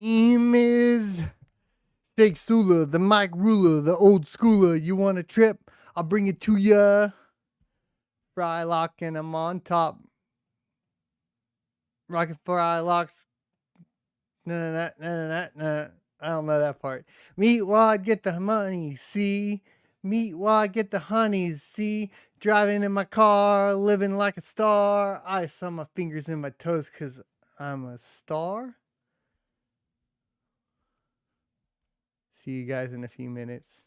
Is Fake Sula, the Mike Ruler, the old schooler. You want a trip? I'll bring it to ya. Fry lock and I'm on top. Rocket fry locks. No. I don't know that part. Meet while I get the money, see? Meet while I get the honey, see? Driving in my car, living like a star. Ice on my fingers and my toes because I'm a star. See you guys in a few minutes.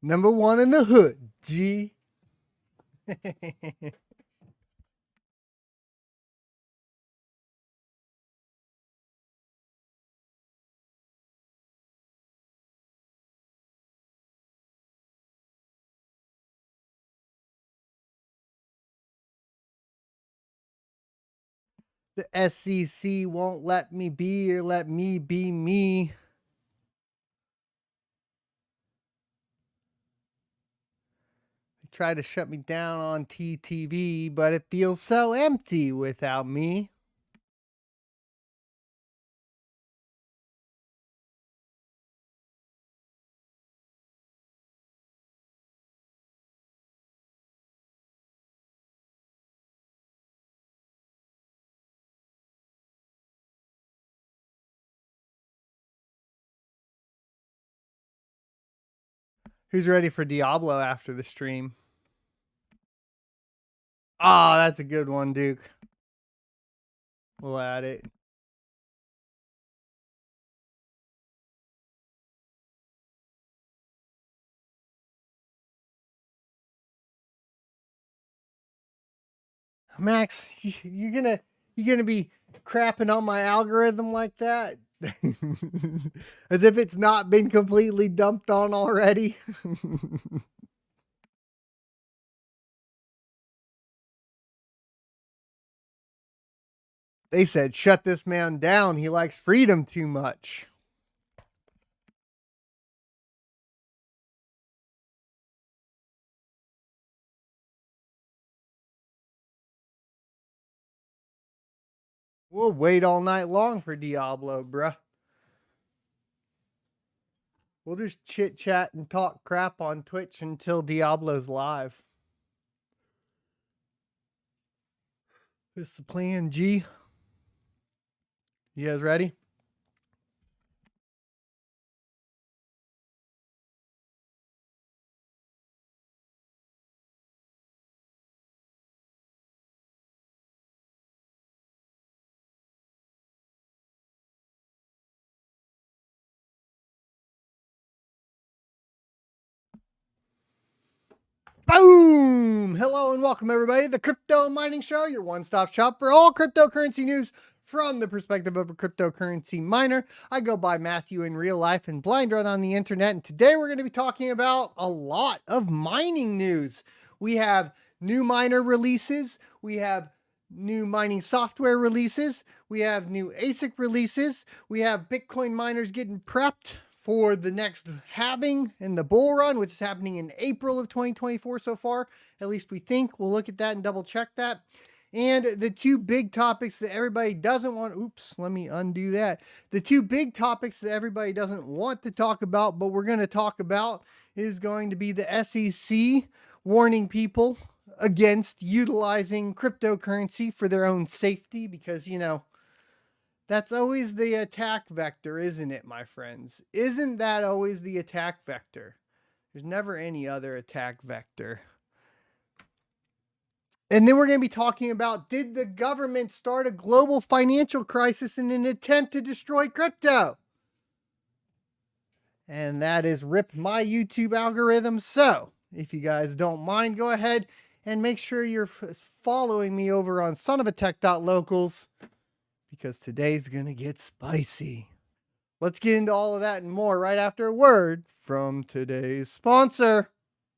Number one in the hood, G. The SEC won't let me be or let me be me. They try to shut me down on TTV, but it feels so empty without me. Who's ready for Diablo after the stream? Oh, that's a good one, Duke. We'll add it. Max, you're gonna be crapping on my algorithm like that? As if it's not been completely dumped on already. They said, shut this man down. He likes freedom too much. We'll wait all night long for Diablo, bruh. We'll just chit chat and talk crap on Twitch until Diablo's live. This is the plan, G. You guys ready? Boom! Hello and welcome, everybody. The Crypto Mining Show, your one-stop shop for all cryptocurrency news from the perspective of a cryptocurrency miner. I go by Matthew in real life and Blind Run on the internet, and today we're going to be talking about a lot of mining news. We have new miner releases, we have new mining software releases, we have new ASIC releases, we have Bitcoin miners getting prepped for the next halving in the bull run, which is happening in April of 2024 so far. At least we think. We'll look at that and double check that. And the two big topics that everybody doesn't want, oops, let me undo that. The two big topics that everybody doesn't want to talk about, but we're going to talk about, is going to be the SEC warning people against utilizing cryptocurrency for their own safety, because, you know, that's always the attack vector, isn't it, my friends? Isn't that always the attack vector? There's never any other attack vector. And then we're going to be talking about, did the government start a global financial crisis in an attempt to destroy crypto? And that is rip my YouTube algorithm. So if you guys don't mind, go ahead and make sure you're following me over on sonofatech.locals, because today's going to get spicy. Let's get into all of that and more right after a word from today's sponsor,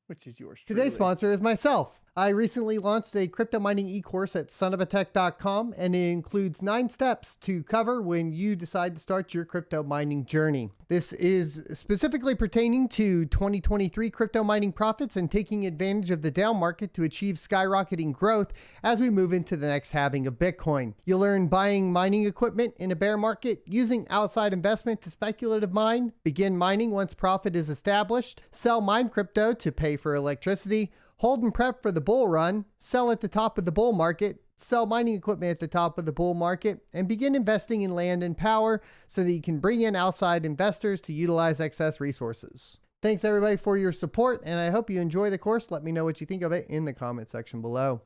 which is yours truly. Today's sponsor is myself. I recently launched a crypto mining e-course at sonofatech.com, and it includes 9 steps to cover when you decide to start your crypto mining journey. This is specifically pertaining to 2023 crypto mining profits and taking advantage of the down market to achieve skyrocketing growth as we move into the next halving of Bitcoin. You'll learn buying mining equipment in a bear market, using outside investment to speculative mine, begin mining once profit is established, sell mine crypto to pay for electricity, hold and prep for the bull run, sell at the top of the bull market, sell mining equipment at the top of the bull market, and begin investing in land and power so that you can bring in outside investors to utilize excess resources. Thanks everybody for your support, and I hope you enjoy the course. Let me know what you think of it in the comment section below.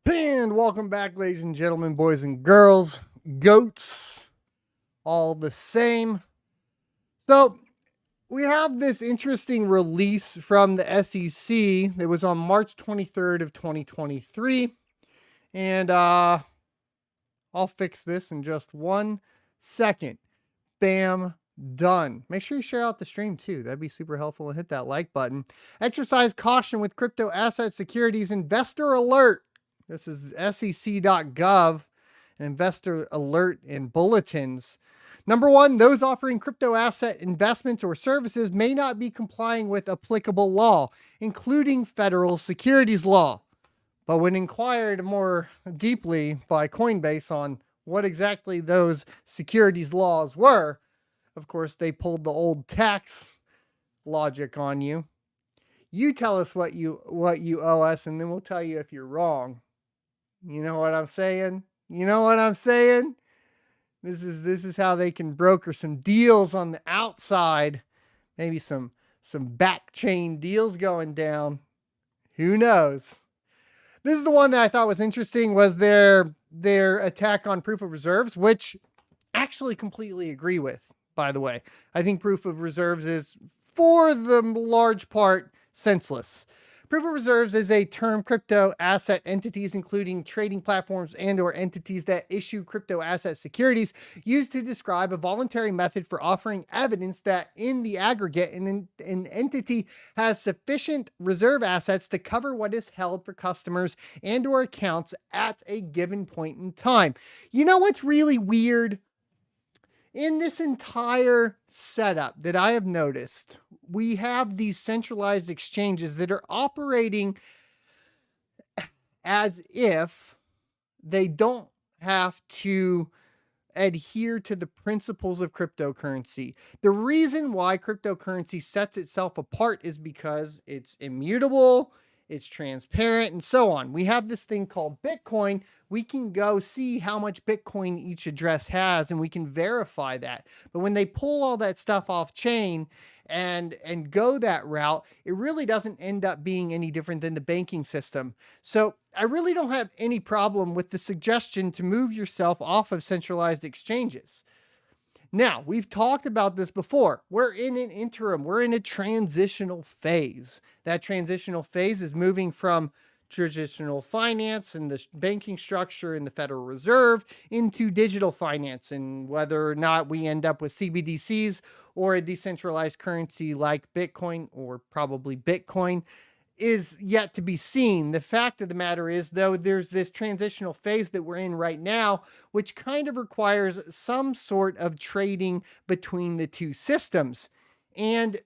And welcome back, ladies and gentlemen, boys and girls, goats, all the same. So, we have this interesting release from the SEC that was on March 23rd of 2023. And I'll fix this in just 1 second. Bam, done. Make sure you share out the stream too. That'd be super helpful, and hit that like button. Exercise caution with crypto asset securities. Investor alert. This is sec.gov, an investor alert and bulletins. Number 1, those offering crypto asset investments or services may not be complying with applicable law, including federal securities law. But when inquired more deeply by Coinbase on what exactly those securities laws were, of course, they pulled the old tax logic on you. You tell us what you owe us, and then we'll tell you if you're wrong. You know what I'm saying? You know what I'm saying? This is how they can broker some deals on the outside. Maybe some back chain deals going down. Who knows? This is the one that I thought was interesting, was their attack on proof of reserves, which I actually completely agree with, by the way. I think proof of reserves is, for the large part, senseless. Proof of reserves is a term crypto asset entities, including trading platforms and or entities that issue crypto asset securities, used to describe a voluntary method for offering evidence that in the aggregate an entity has sufficient reserve assets to cover what is held for customers and or accounts at a given point in time. You know what's really weird? In this entire setup that I have noticed, we have these centralized exchanges that are operating as if they don't have to adhere to the principles of cryptocurrency. The reason why cryptocurrency sets itself apart is because it's immutable, it's transparent, and so on. We have this thing called Bitcoin. We can go see how much Bitcoin each address has, and we can verify that. But when they pull all that stuff off chain and go that route, it really doesn't end up being any different than the banking system. So I really don't have any problem with the suggestion to move yourself off of centralized exchanges. Now, we've talked about this before. We're in an interim. We're in a transitional phase. That transitional phase is moving from traditional finance and the banking structure and the Federal Reserve into digital finance, and whether or not we end up with CBDCs or a decentralized currency like Bitcoin, or probably Bitcoin, is yet to be seen. The fact of the matter is, though, there's this transitional phase that we're in right now, which kind of requires some sort of trading between the two systems. And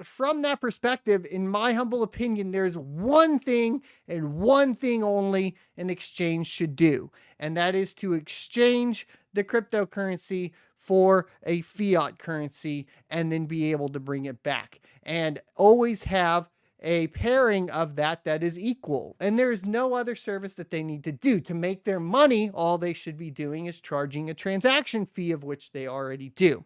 from that perspective, in my humble opinion, there's one thing and one thing only an exchange should do, and that is to exchange the cryptocurrency for a fiat currency and then be able to bring it back, and always have a pairing of that is equal. And there's no other service that they need to do. To make their money, all they should be doing is charging a transaction fee, of which they already do.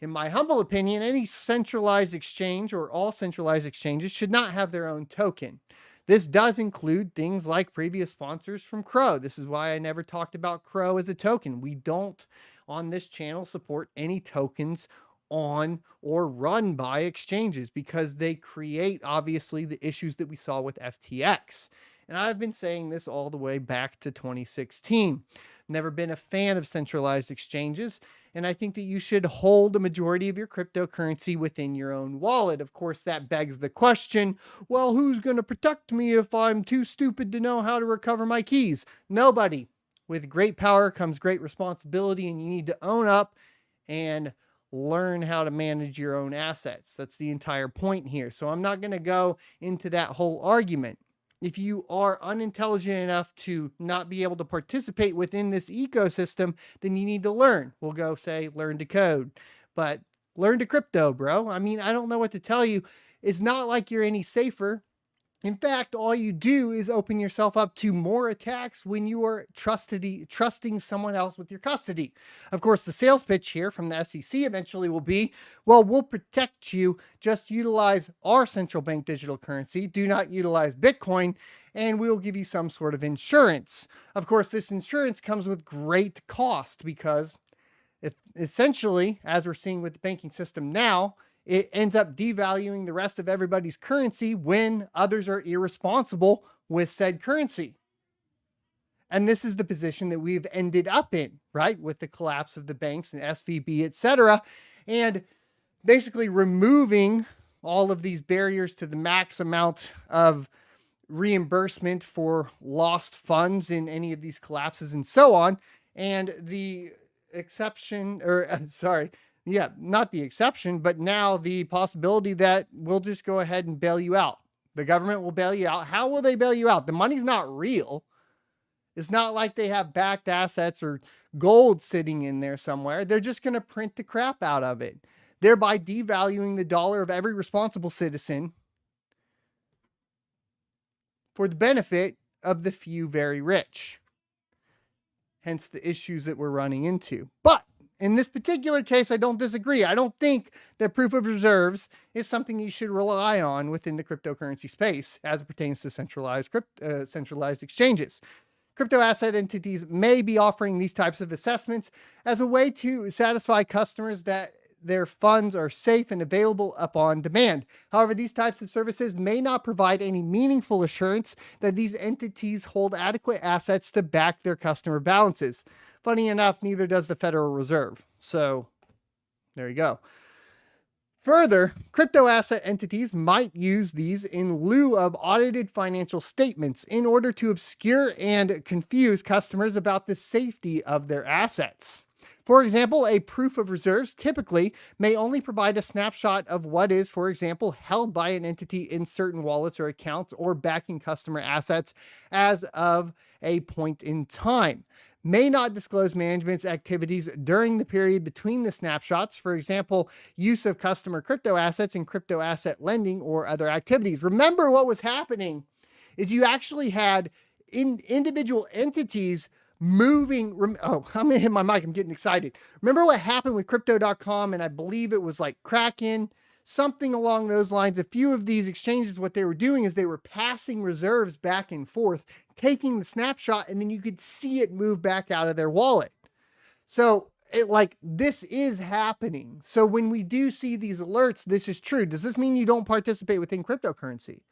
In my humble opinion, any centralized exchange or all centralized exchanges should not have their own token. This does include things like previous sponsors from Crow. This is why I never talked about Crow as a token. We don't on this channel support any tokens on or run by exchanges because they create obviously the issues that we saw with FTX. And I've been saying this all the way back to 2016. Never been a fan of centralized exchanges, and I think that you should hold a majority of your cryptocurrency within your own wallet. Of course, that begs the question, well, who's going to protect me if I'm too stupid to know how to recover my keys? Nobody. With great power comes great responsibility, and you need to own up and learn how to manage your own assets. That's the entire point here. So I'm not going to go into that whole argument. If you are unintelligent enough to not be able to participate within this ecosystem, then you need to learn. We'll go say learn to code, but learn to crypto, bro. I mean, I don't know what to tell you. It's not like you're any safer. In fact, all you do is open yourself up to more attacks when you are trusting someone else with your custody. Of course, the sales pitch here from the SEC eventually will be, well, we'll protect you. Just utilize our central bank digital currency. Do not utilize Bitcoin, and we'll give you some sort of insurance. Of course, this insurance comes with great cost because if essentially, as we're seeing with the banking system now, it ends up devaluing the rest of everybody's currency when others are irresponsible with said currency. And this is the position that we've ended up in, right? With the collapse of the banks and SVB, etc. And basically removing all of these barriers to the max amount of reimbursement for lost funds in any of these collapses and so on. And the exception, not the exception, but now the possibility that we'll just go ahead and bail you out. The government will bail you out. How will they bail you out? The money's not real. It's not like they have backed assets or gold sitting in there somewhere. They're just going to print the crap out of it, thereby devaluing the dollar of every responsible citizen for the benefit of the few very rich. Hence the issues that we're running into. But in this particular case, I don't disagree. I don't think that proof of reserves is something you should rely on within the cryptocurrency space as it pertains to centralized exchanges. Crypto asset entities may be offering these types of assessments as a way to satisfy customers that their funds are safe and available upon demand. However, these types of services may not provide any meaningful assurance that these entities hold adequate assets to back their customer balances. Funny enough, neither does the Federal Reserve. So there you go. Further, crypto asset entities might use these in lieu of audited financial statements in order to obscure and confuse customers about the safety of their assets. For example, a proof of reserves typically may only provide a snapshot of what is, for example, held by an entity in certain wallets or accounts or backing customer assets as of a point in time. May not disclose management's activities during the period between the snapshots, for example, use of customer crypto assets and crypto asset lending or other activities. Remember what was happening is you actually had individual entities moving. I'm going to hit my mic. I'm getting excited. Remember what happened with crypto.com, and I believe it was like Kraken, something along those lines. A few of these exchanges, what they were doing is they were passing reserves back and forth, taking the snapshot, and then you could see it move back out of their wallet. So this is happening. So when we do see these alerts, this is true. Does this mean you don't participate within cryptocurrency?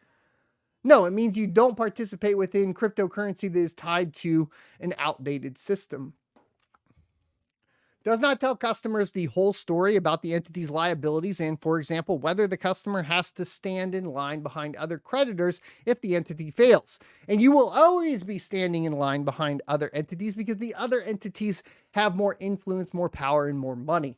No, it means you don't participate within cryptocurrency that is tied to an outdated system. Does not tell customers the whole story about the entity's liabilities and, for example, whether the customer has to stand in line behind other creditors if the entity fails. And you will always be standing in line behind other entities because the other entities have more influence, more power, and more money.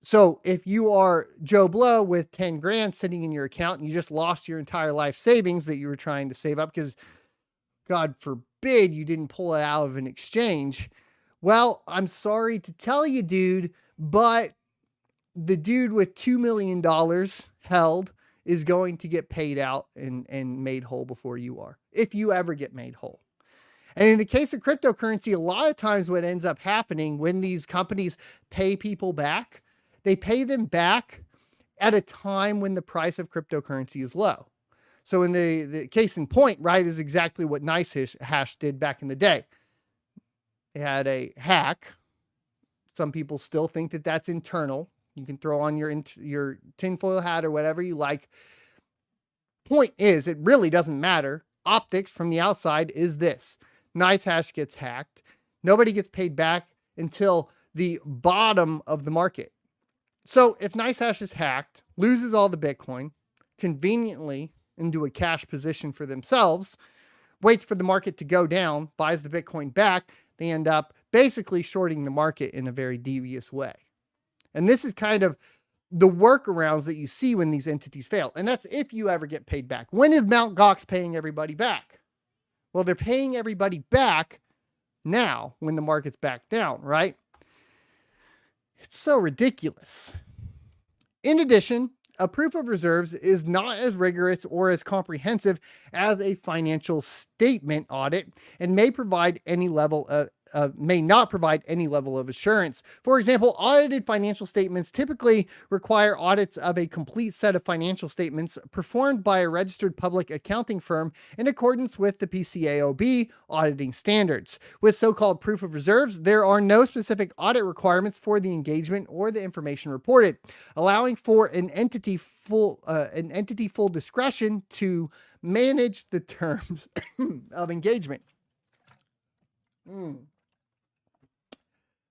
So if you are Joe Blow with 10 grand sitting in your account and you just lost your entire life savings that you were trying to save up because, God forbid, you didn't pull it out of an exchange, well, I'm sorry to tell you, dude, but the dude with $2 million held is going to get paid out and made whole before you are, if you ever get made whole. And in the case of cryptocurrency, a lot of times what ends up happening when these companies pay people back, they pay them back at a time when the price of cryptocurrency is low. So in the case in point, right, is exactly what NiceHash did back in the day. They had a hack. Some people still think that that's internal. You can throw on your tinfoil hat or whatever you like. Point is, it really doesn't matter. Optics from the outside is this. NiceHash gets hacked. Nobody gets paid back until the bottom of the market. So if NiceHash is hacked, loses all the Bitcoin, conveniently into a cash position for themselves, waits for the market to go down, buys the Bitcoin back, they end up basically shorting the market in a very devious way. And this is kind of the workarounds that you see when these entities fail. And that's if you ever get paid back. When is Mt. Gox paying everybody back? Well, they're paying everybody back now when the market's back down, right? It's so ridiculous. In addition, a proof of reserves is not as rigorous or as comprehensive as a financial statement audit and may provide any level of may not provide any level of assurance. For example, audited financial statements typically require audits of a complete set of financial statements performed by a registered public accounting firm in accordance with the PCAOB auditing standards. With so-called proof of reserves, there are no specific audit requirements for the engagement or the information reported, allowing for an entity full discretion to manage the terms of engagement.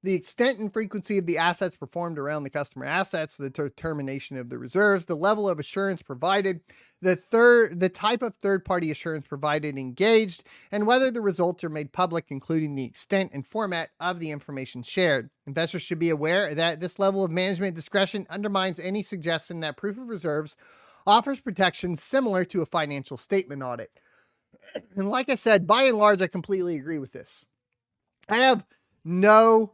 The extent and frequency of the assets performed around the customer assets, the determination of the reserves, the level of assurance provided, the type of third-party assurance provided and engaged, and whether the results are made public, including the extent and format of the information shared. Investors should be aware that this level of management discretion undermines any suggestion that proof of reserves offers protections similar to a financial statement audit. And like I said, by and large, I completely agree with this. I have no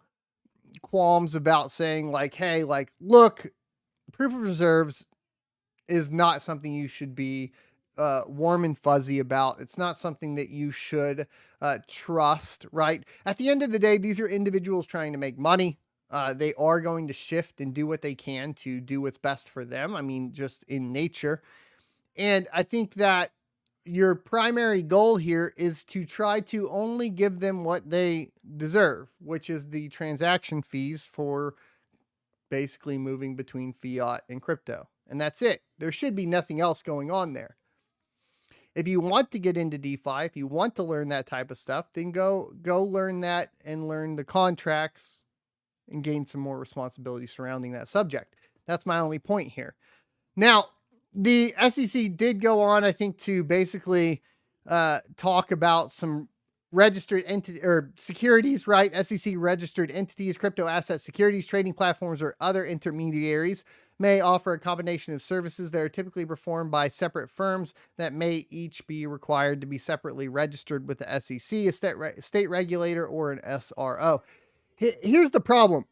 qualms about saying like, hey, like, look, proof of reserves is not something you should be warm and fuzzy about. It's not something that you should trust, right? At the end of the day, these are individuals trying to make money. They are going to shift and do what they can to do what's best for them. I mean, just in nature. And I think that your primary goal here is to try to only give them what they deserve, which is the transaction fees for basically moving between fiat and crypto. And that's it. There should be nothing else going on there. If you want to get into DeFi, if you want to learn that type of stuff, then go learn that and learn the contracts and gain some more responsibility surrounding that subject. That's my only point here. Now, the SEC did go on, I think, to basically talk about some registered entity or securities, right? SEC registered entities, crypto asset securities, trading platforms, or other intermediaries may offer a combination of services that are typically performed by separate firms that may each be required to be separately registered with the SEC, a state regulator, or an SRO. Here's the problem.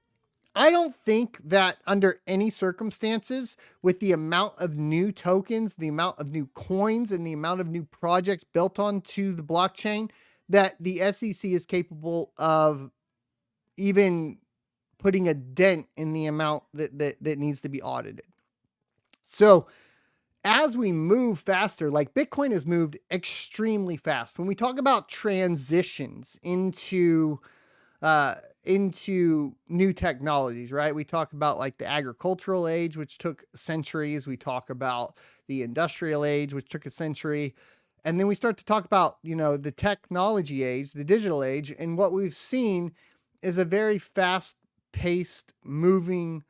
I don't think that under any circumstances, with the amount of new tokens, the amount of new coins, and the amount of new projects built onto the blockchain, that the SEC is capable of even putting a dent in the amount that needs to be audited. So as we move faster, like Bitcoin has moved extremely fast. When we talk about transitions into new technologies, right? We talk about like the agricultural age, which took centuries. We talk about the industrial age, which took a century. And then we start to talk about, the technology age, the digital age. And what we've seen is a very fast-paced moving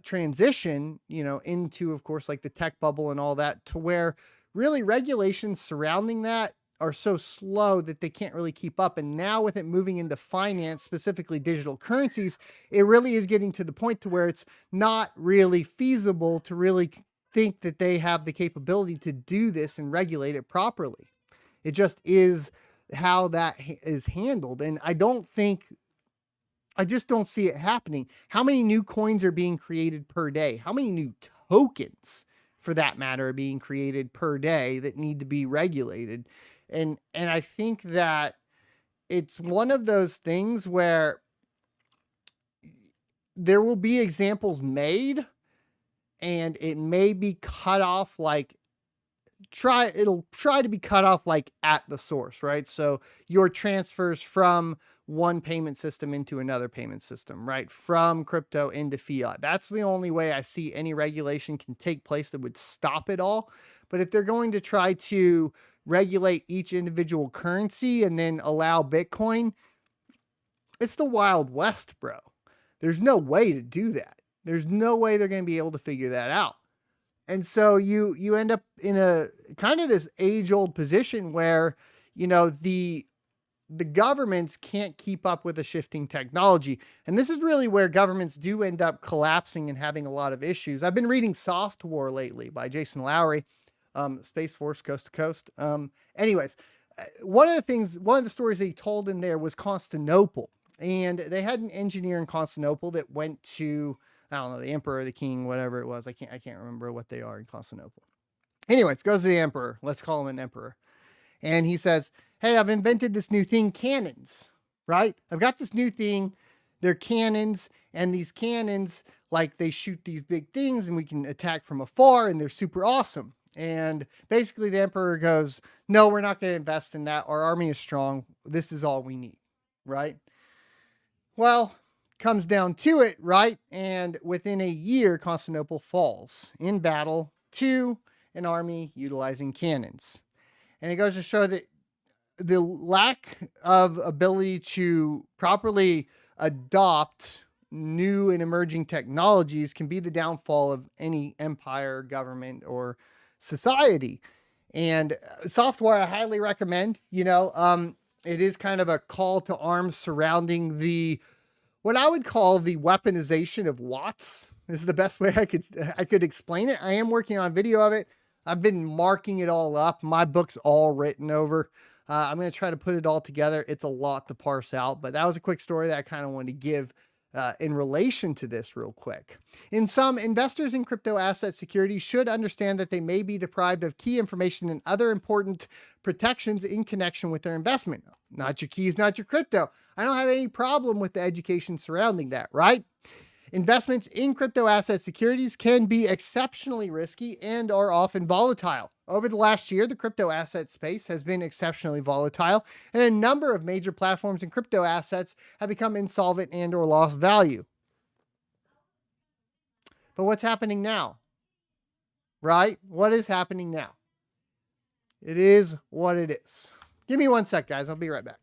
transition, into, of course, like the tech bubble and all that, to where really regulations surrounding that are so slow that they can't really keep up. And now with it moving into finance, specifically digital currencies, it really is getting to the point to where it's not really feasible to really think that they have the capability to do this and regulate it properly. It just is how that is handled. And I just don't see it happening. How many new coins are being created per day? How many new tokens, for that matter, are being created per day that need to be regulated? And I think that it's one of those things where there will be examples made, and it may be cut off like it'll try to be cut off like at the source, right? So your transfers from one payment system into another payment system, right? From crypto into fiat. That's the only way I see any regulation can take place that would stop it all. But if they're going to try to regulate each individual currency and then allow Bitcoin, it's the Wild West, bro. There's no way to do that. There's no way they're going to be able to figure that out. And so you end up in a kind of this age-old position where, you know, the governments can't keep up with the shifting technology. And this is really where governments do end up collapsing and having a lot of issues. I've been reading Soft War lately by Jason Lowry, Space Force Coast to Coast. Anyways, one of the stories they told in there was Constantinople. And they had an engineer in Constantinople that went to, I don't know, the emperor, the king, whatever it was. I can't remember what they are in Constantinople. Anyways, goes to the emperor. Let's call him an emperor. And he says, hey, I've invented this new thing, cannons, right? I've got this new thing. They're cannons, and these cannons, like, they shoot these big things and we can attack from afar, and they're super awesome. And basically the emperor goes, no, we're not going to invest in that. Our army is strong. This is all we need, right? Well, comes down to it, right? And within a year, Constantinople falls in battle to an army utilizing cannons. And it goes to show that the lack of ability to properly adopt new and emerging technologies can be the downfall of any empire, government, or society. And software I highly recommend. It is kind of a call to arms surrounding what I would call the weaponization of Watts. This is the best way I could explain it. I am working on a video of it. I've been marking it all up. My book's all written over. I'm going to try to put it all together. It's a lot to parse out, but that was a quick story that I kind of wanted to give in relation to this real quick. In sum, investors in crypto asset securities should understand that they may be deprived of key information and other important protections in connection with their investment. Not your keys, not your crypto. I don't have any problem with the education surrounding that, right? Investments in crypto asset securities can be exceptionally risky and are often volatile. Over the last year, the crypto asset space has been exceptionally volatile, and a number of major platforms in crypto assets have become insolvent and or lost value. But what's happening now? Right? What is happening now? It is what it is. Give me 1 sec, guys. I'll be right back.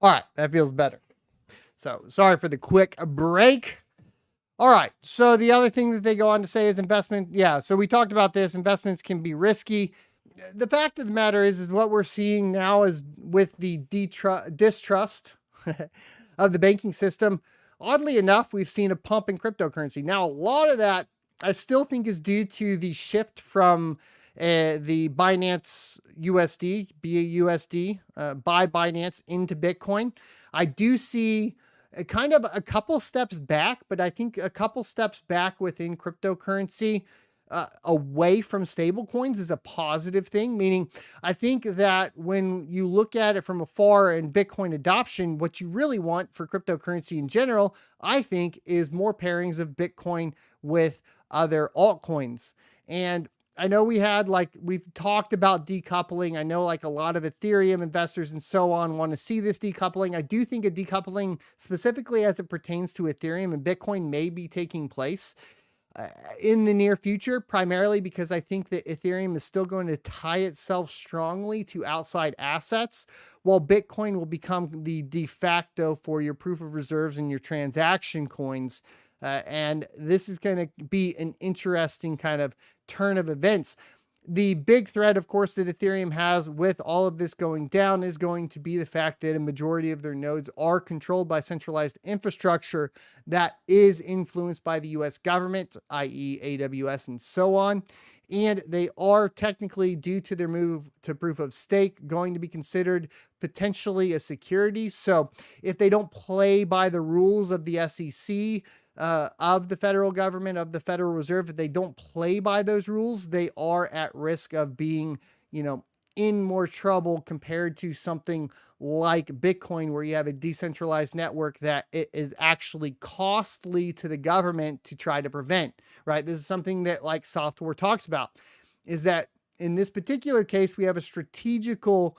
All right, that feels better. So sorry for the quick break. All right, so the other thing that they go on to say is investment. Yeah, so we talked about this. Investments can be risky. The fact of the matter is what we're seeing now is with the distrust of the banking system. Oddly enough, we've seen a pump in cryptocurrency. Now, a lot of that I still think is due to the shift from the Binance USD, BAUSD, by Binance into Bitcoin. I do see kind of a couple steps back, but I think a couple steps back within cryptocurrency away from stablecoins is a positive thing. Meaning, I think that when you look at it from afar and Bitcoin adoption, what you really want for cryptocurrency in general, I think, is more pairings of Bitcoin with other altcoins. And I know we've talked about decoupling. I know like a lot of Ethereum investors and so on want to see this decoupling. I do think a decoupling specifically as it pertains to Ethereum and Bitcoin may be taking place in the near future, primarily because I think that Ethereum is still going to tie itself strongly to outside assets, while Bitcoin will become the de facto for your proof of reserves and your transaction coins. And this is going to be an interesting kind of turn of events. The big threat, of course, that Ethereum has with all of this going down is going to be the fact that a majority of their nodes are controlled by centralized infrastructure that is influenced by the US government, i.e. AWS and so on. And they are technically, due to their move to proof of stake, going to be considered potentially a security. So if they don't play by the rules of the SEC, of the federal government, of the Federal Reserve, if they don't play by those rules, they are at risk of being, in more trouble compared to something like Bitcoin, where you have a decentralized network that it is actually costly to the government to try to prevent, right? This is something that like software talks about, is that in this particular case, we have a strategical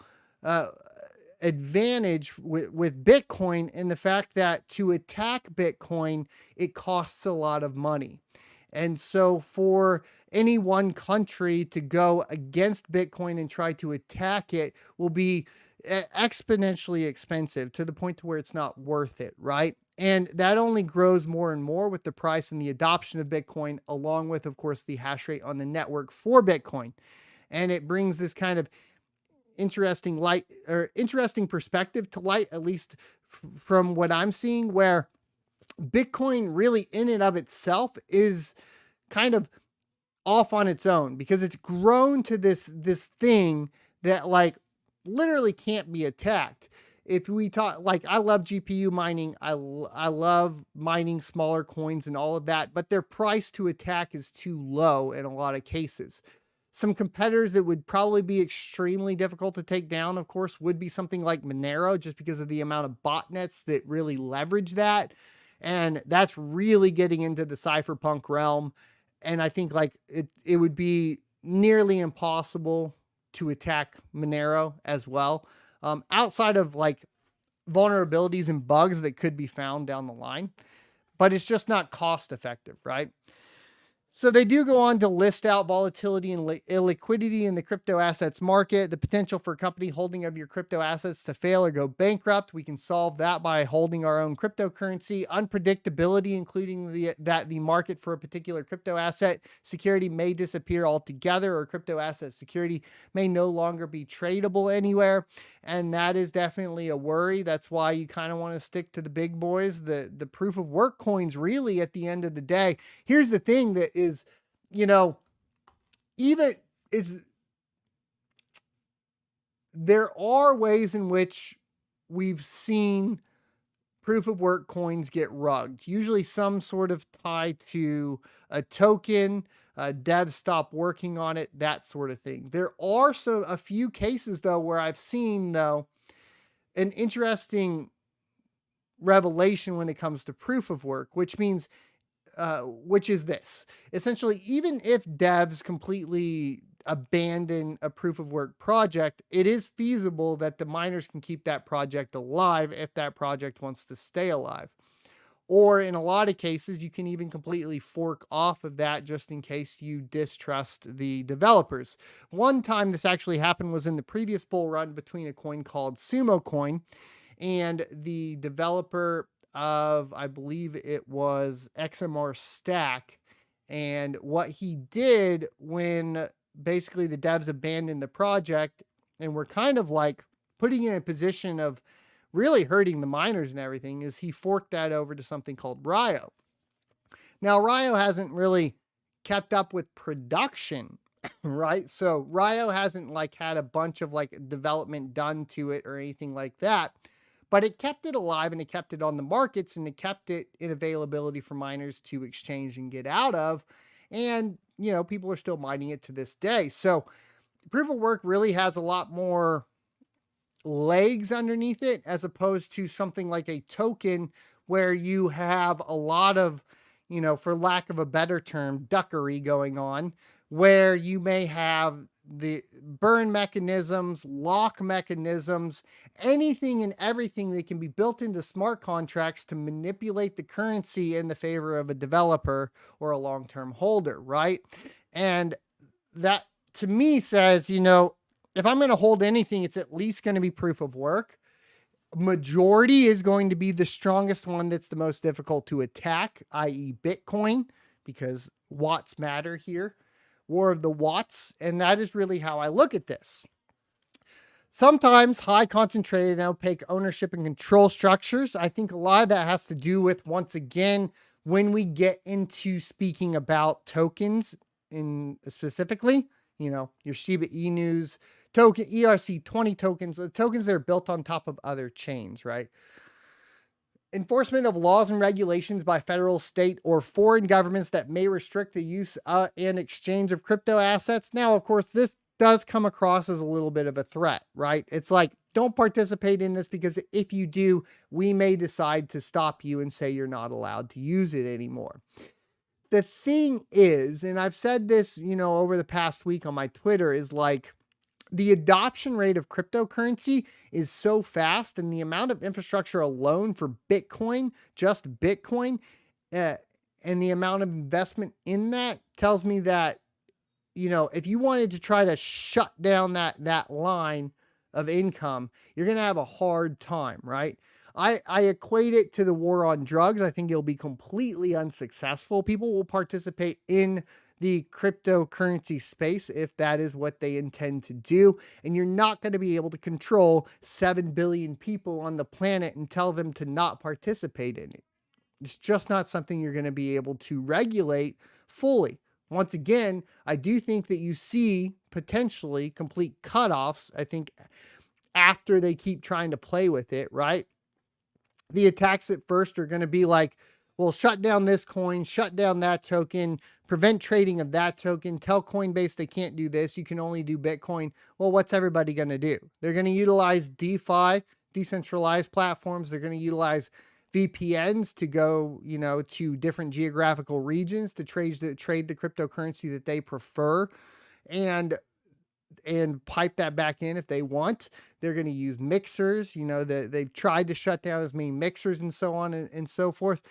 advantage with Bitcoin in the fact that to attack Bitcoin, it costs a lot of money. And so for any one country to go against Bitcoin and try to attack it will be exponentially expensive, to the point to where it's not worth it, right? And that only grows more and more with the price and the adoption of Bitcoin, along with, of course, the hash rate on the network for Bitcoin. And it brings this kind of interesting perspective to light, at least from what I'm seeing, where Bitcoin really in and of itself is kind of off on its own, because it's grown to this thing that like literally can't be attacked. If we talk, like, I love GPU mining, I love mining smaller coins and all of that, but their price to attack is too low in a lot of cases. Some competitors that would probably be extremely difficult to take down, of course, would be something like Monero, just because of the amount of botnets that really leverage that. And that's really getting into the cypherpunk realm. And I think like it would be nearly impossible to attack Monero as well, outside of like vulnerabilities and bugs that could be found down the line, but it's just not cost effective, right? So they do go on to list out volatility and illiquidity in the crypto assets market, the potential for a company holding of your crypto assets to fail or go bankrupt. We can solve that by holding our own cryptocurrency. Unpredictability, including that the market for a particular crypto asset security may disappear altogether, or crypto asset security may no longer be tradable anywhere. And that is definitely a worry. That's why you kind of want to stick to the big boys, the proof of work coins, really, at the end of the day. Here's the thing that is, there are ways in which we've seen proof of work coins get rugged, usually some sort of tie to a token, devs stop working on it, that sort of thing. There are a few cases, though, where I've seen, though, an interesting revelation when it comes to proof of work, which is this. Essentially, even if devs completely abandon a proof of work project, it is feasible that the miners can keep that project alive if that project wants to stay alive. Or in a lot of cases, you can even completely fork off of that just in case you distrust the developers. One time this actually happened was in the previous bull run between a coin called Sumo Coin and the developer of, I believe it was XMR Stack. And what he did when basically the devs abandoned the project and were kind of like putting in a position of really hurting the miners and everything, is he forked that over to something called Rio. Now, Rio hasn't really kept up with production, right? So Rio hasn't like had a bunch of like development done to it or anything like that, but it kept it alive and it kept it on the markets and it kept it in availability for miners to exchange and get out of. And, people are still mining it to this day. So proof of work really has a lot more legs underneath it, as opposed to something like a token where you have a lot of, for lack of a better term, duckery going on, where you may have the burn mechanisms, lock mechanisms, anything and everything that can be built into smart contracts to manipulate the currency in the favor of a developer or a long-term holder, right? And that to me says, if I'm going to hold anything, it's at least going to be proof of work. Majority is going to be the strongest one that's the most difficult to attack, i.e. Bitcoin, because watts matter here. War of the watts. And that is really how I look at this. Sometimes high concentrated and opaque ownership and control structures. I think a lot of that has to do with, once again, when we get into speaking about tokens in specifically, your Shiba Inus token, ERC20 tokens, the tokens that are built on top of other chains, right? Enforcement of laws and regulations by federal, state, or foreign governments that may restrict the use and exchange of crypto assets. Now, of course, this does come across as a little bit of a threat, right? It's like, don't participate in this because if you do, we may decide to stop you and say you're not allowed to use it anymore. The thing is, and I've said this, over the past week on my Twitter, is like, the adoption rate of cryptocurrency is so fast, and the amount of infrastructure alone for Bitcoin, just Bitcoin, and the amount of investment in that tells me that, if you wanted to try to shut down that line of income, you're going to have a hard time, right? I equate it to the war on drugs. I think it'll be completely unsuccessful. People will participate in the cryptocurrency space if that is what they intend to do. And you're not going to be able to control 7 billion people on the planet and tell them to not participate in it. It's just not something you're going to be able to regulate fully. Once again, I do think that you see potentially complete cutoffs, I think, after they keep trying to play with it, right? The attacks at first are going to be like, well, shut down this coin, shut down that token, prevent trading of that token, tell Coinbase they can't do this, you can only do Bitcoin. Well, what's everybody going to do? They're going to utilize DeFi, decentralized platforms. They're going to utilize VPNs to go, to different geographical regions to trade the cryptocurrency that they prefer and pipe that back in if they want. They're going to use mixers, they've tried to shut down as many mixers and so on and so forth.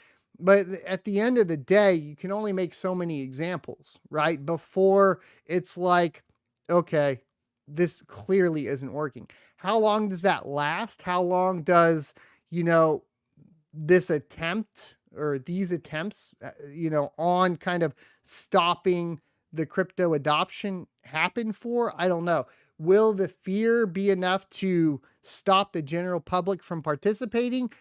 But at the end of the day, you can only make so many examples, right? Before it's like, okay, this clearly isn't working. How long does that last? How long does, this attempt or these attempts, on kind of stopping the crypto adoption happen for? I don't know. Will the fear be enough to stop the general public from participating?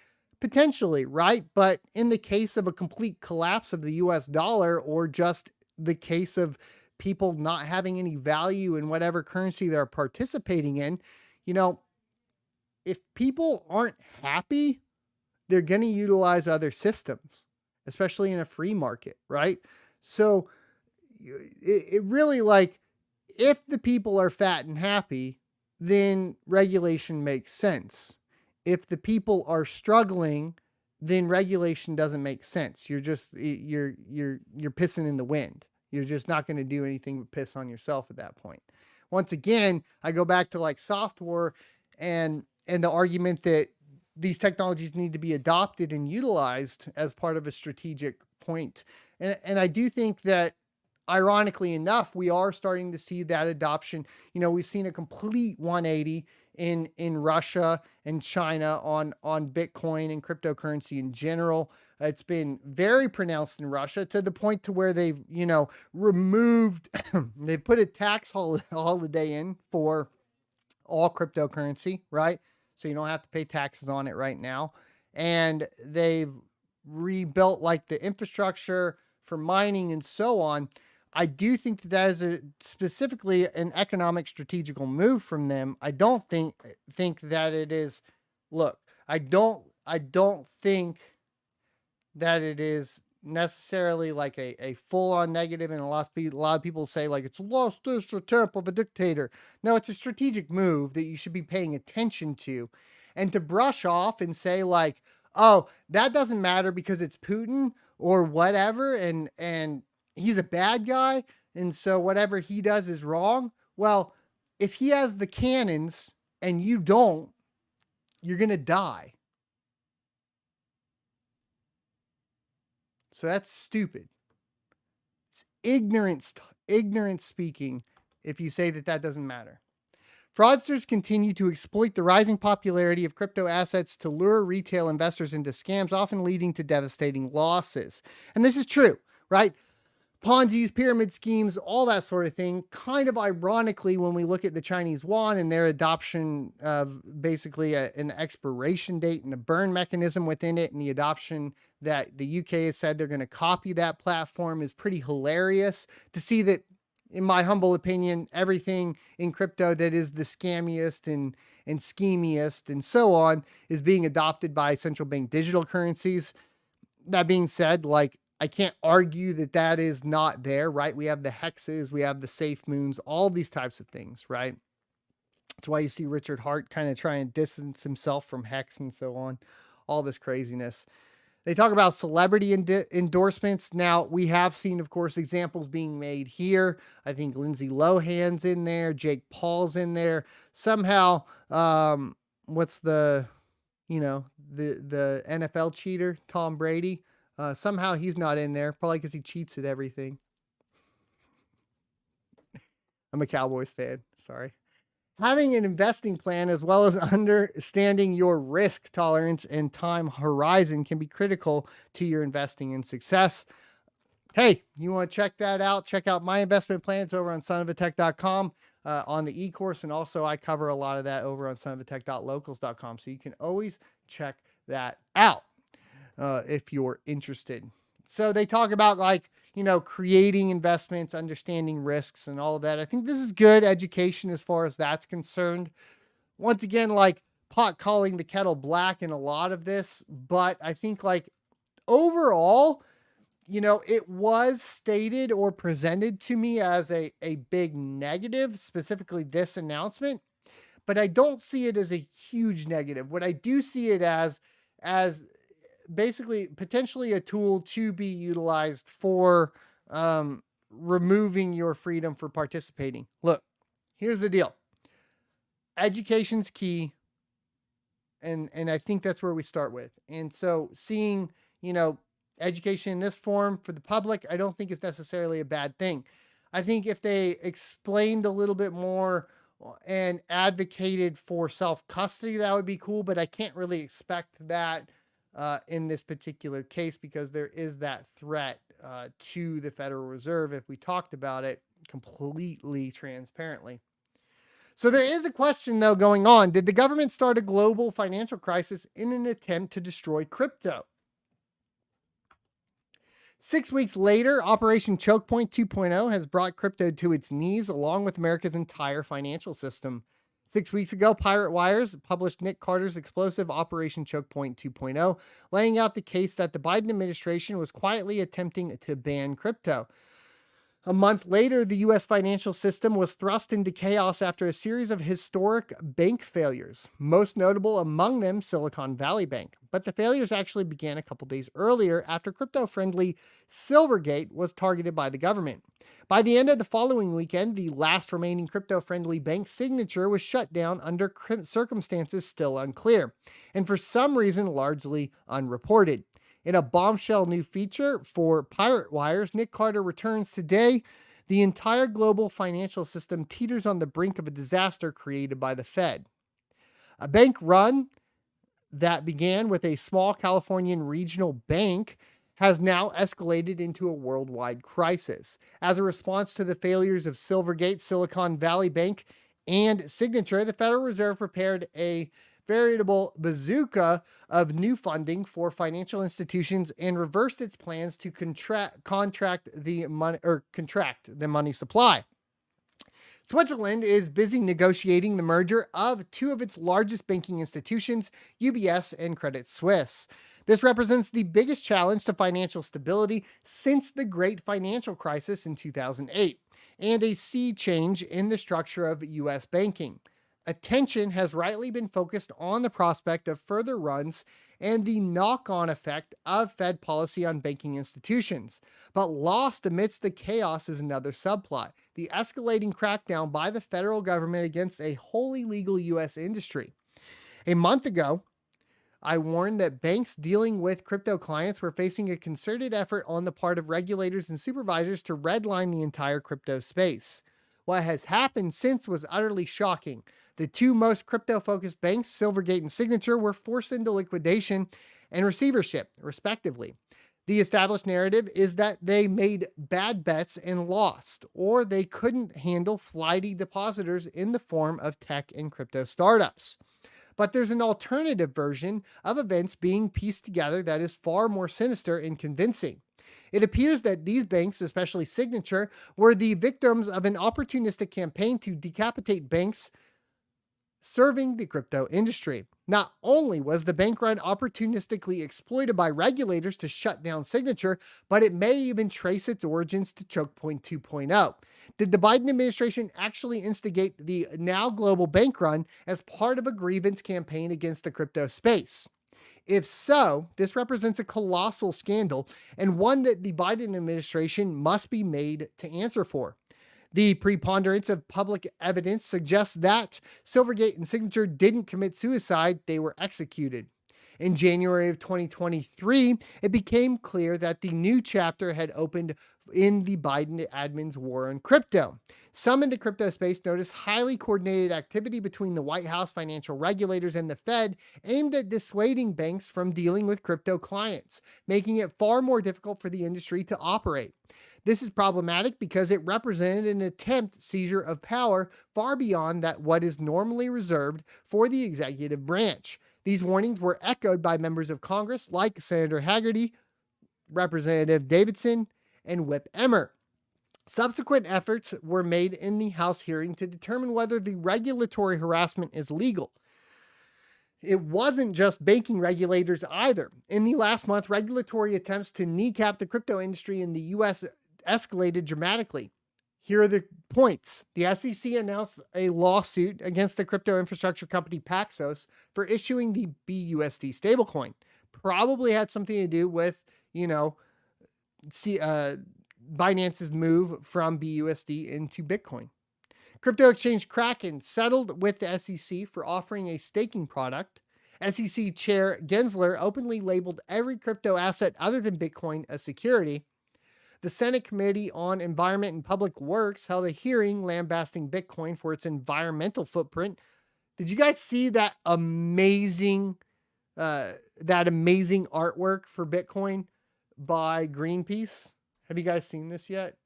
Potentially, right? But in the case of a complete collapse of the US dollar, or just the case of people not having any value in whatever currency they're participating in, if people aren't happy, they're going to utilize other systems, especially in a free market, right? So it really, like, if the people are fat and happy, then regulation makes sense. If the people are struggling, then regulation doesn't make sense. You're pissing in the wind. You're just not going to do anything but piss on yourself at that point. Once again, I go back to like software and the argument that these technologies need to be adopted and utilized as part of a strategic point. And I do think that, ironically enough, we are starting to see that adoption. We've seen a complete 180 in Russia and China on Bitcoin and cryptocurrency in general. It's been very pronounced in Russia, to the point to where they've, removed, they've put a tax holiday in for all cryptocurrency, right? So you don't have to pay taxes on it right now. And they've rebuilt like the infrastructure for mining and so on. I do think that is specifically an economic strategical move from them. I don't think that it is. Look, I don't think that it is necessarily like a full-on negative, and a lot of people say like it's a lost attempt of a dictator. No, it's a strategic move that you should be paying attention to, and to brush off and say like, oh, that doesn't matter because it's Putin or whatever, and he's a bad guy, and so whatever he does is wrong. Well, if he has the cannons and you don't, you're going to die. So that's stupid. It's ignorance speaking if you say that doesn't matter. Fraudsters continue to exploit the rising popularity of crypto assets to lure retail investors into scams, often leading to devastating losses. And this is true, right? Ponzi's, pyramid schemes, all that sort of thing. Kind of ironically, when we look at the Chinese yuan and their adoption of basically an expiration date and a burn mechanism within it, and the adoption that the UK has said they're going to copy that platform, is pretty hilarious to see that in my humble opinion, everything in crypto that is the scammiest and schemiest and so on is being adopted by central bank digital currencies. That being said, like, I can't argue that that is not there, right? We have the hexes, we have the safe moons, all these types of things, right? That's why you see Richard Hart kind of trying to distance himself from hex and so on, all this craziness. They talk about celebrity endorsements. Now, we have seen, of course, examples being made here. I think Lindsay Lohan's in there. Jake Paul's in there. Somehow, what's the NFL cheater, Tom Brady? Somehow he's not in there, probably because he cheats at everything. I'm a Cowboys fan. Sorry. Having an investing plan as well as understanding your risk tolerance and time horizon can be critical to your investing and success. Hey, you want to check that out? Check out my investment plans over on sonofatech.com on the Ecourse. And also I cover a lot of that over on sonofatech.locals.com. So you can always check that out if you're interested. So they talk about, like, creating investments, understanding risks and all of that. I think this is good education as far as that's concerned. Once again, like, pot calling the kettle black in a lot of this, but I think, like, overall, it was stated or presented to me as a big negative, specifically this announcement, but I don't see it as a huge negative. What I do see it as basically potentially a tool to be utilized for removing your freedom for participating. Look, here's the deal. Education's key. And I think that's where we start with. And so seeing, education in this form for the public, I don't think is necessarily a bad thing. I think if they explained a little bit more and advocated for self-custody, that would be cool, but I can't really expect that in this particular case, because there is that threat to the Federal Reserve if we talked about it completely transparently. So there is a question, though, going on. Did the government start a global financial crisis in an attempt to destroy crypto? 6 weeks later, Operation Choke Point 2.0 has brought crypto to its knees, along with America's entire financial system. 6 weeks ago, Pirate Wires published Nick Carter's explosive Operation Choke Point 2.0, laying out the case that the Biden administration was quietly attempting to ban crypto. A month later, the U.S. financial system was thrust into chaos after a series of historic bank failures, most notable among them Silicon Valley Bank. But the failures actually began a couple days earlier after crypto-friendly Silvergate was targeted by the government. By the end of the following weekend, the last remaining crypto-friendly bank, Signature, was shut down under circumstances still unclear, and for some reason largely unreported. In a bombshell new feature for Pirate Wires, Nick Carter returns today. The entire global financial system teeters on the brink of a disaster created by the Fed. A bank run that began with a small Californian regional bank has now escalated into a worldwide crisis. As a response to the failures of Silvergate, Silicon Valley Bank, and Signature, the Federal Reserve prepared a veritable bazooka of new funding for financial institutions and reversed its plans to contract the money supply. Switzerland is busy negotiating the merger of two of its largest banking institutions, UBS and Credit Suisse. This represents the biggest challenge to financial stability since the Great Financial Crisis in 2008, and a sea change in the structure of U.S. banking. Attention has rightly been focused on the prospect of further runs and the knock-on effect of Fed policy on banking institutions. But lost amidst the chaos is another subplot: the escalating crackdown by the federal government against a wholly legal U.S. industry. A month ago, I warned that banks dealing with crypto clients were facing a concerted effort on the part of regulators and supervisors to redline the entire crypto space. What has happened since was utterly shocking. The two most crypto-focused banks, Silvergate and Signature, were forced into liquidation and receivership, respectively. The established narrative is that they made bad bets and lost, or they couldn't handle flighty depositors in the form of tech and crypto startups. But there's an alternative version of events being pieced together that is far more sinister and convincing. It appears that these banks, especially Signature, were the victims of an opportunistic campaign to decapitate banks serving the crypto industry. Not only was the bank run opportunistically exploited by regulators to shut down Signature, but it may even trace its origins to Choke Point 2.0. Did the Biden administration actually instigate the now global bank run as part of a grievance campaign against the crypto space? If so, this represents a colossal scandal and one that the Biden administration must be made to answer for. The preponderance of public evidence suggests that Silvergate and Signature didn't commit suicide, they were executed. In January of 2023, it became clear that the new chapter had opened in the Biden admin's war on crypto. Some in the crypto space noticed highly coordinated activity between the White House, financial regulators, and the Fed aimed at dissuading banks from dealing with crypto clients, making it far more difficult for the industry to operate. This is problematic because it represented an attempt seizure of power far beyond that what is normally reserved for the executive branch. These warnings were echoed by members of Congress like Senator Hagerty, Representative Davidson, and Whip Emmer. Subsequent efforts were made in the House hearing to determine whether the regulatory harassment is legal. It wasn't just banking regulators either. In the last month, regulatory attempts to kneecap the crypto industry in the U.S. escalated dramatically. Here are the points. The SEC announced a lawsuit against the crypto infrastructure company Paxos for issuing the BUSD stablecoin. Probably had something to do with, Binance's move from BUSD into Bitcoin. Crypto exchange Kraken settled with the SEC for offering a staking product. SEC Chair Gensler openly labeled every crypto asset other than Bitcoin a security. The Senate Committee on Environment and Public Works held a hearing lambasting Bitcoin for its environmental footprint. Did you guys see that amazing artwork for Bitcoin by Greenpeace? Have you guys seen this yet?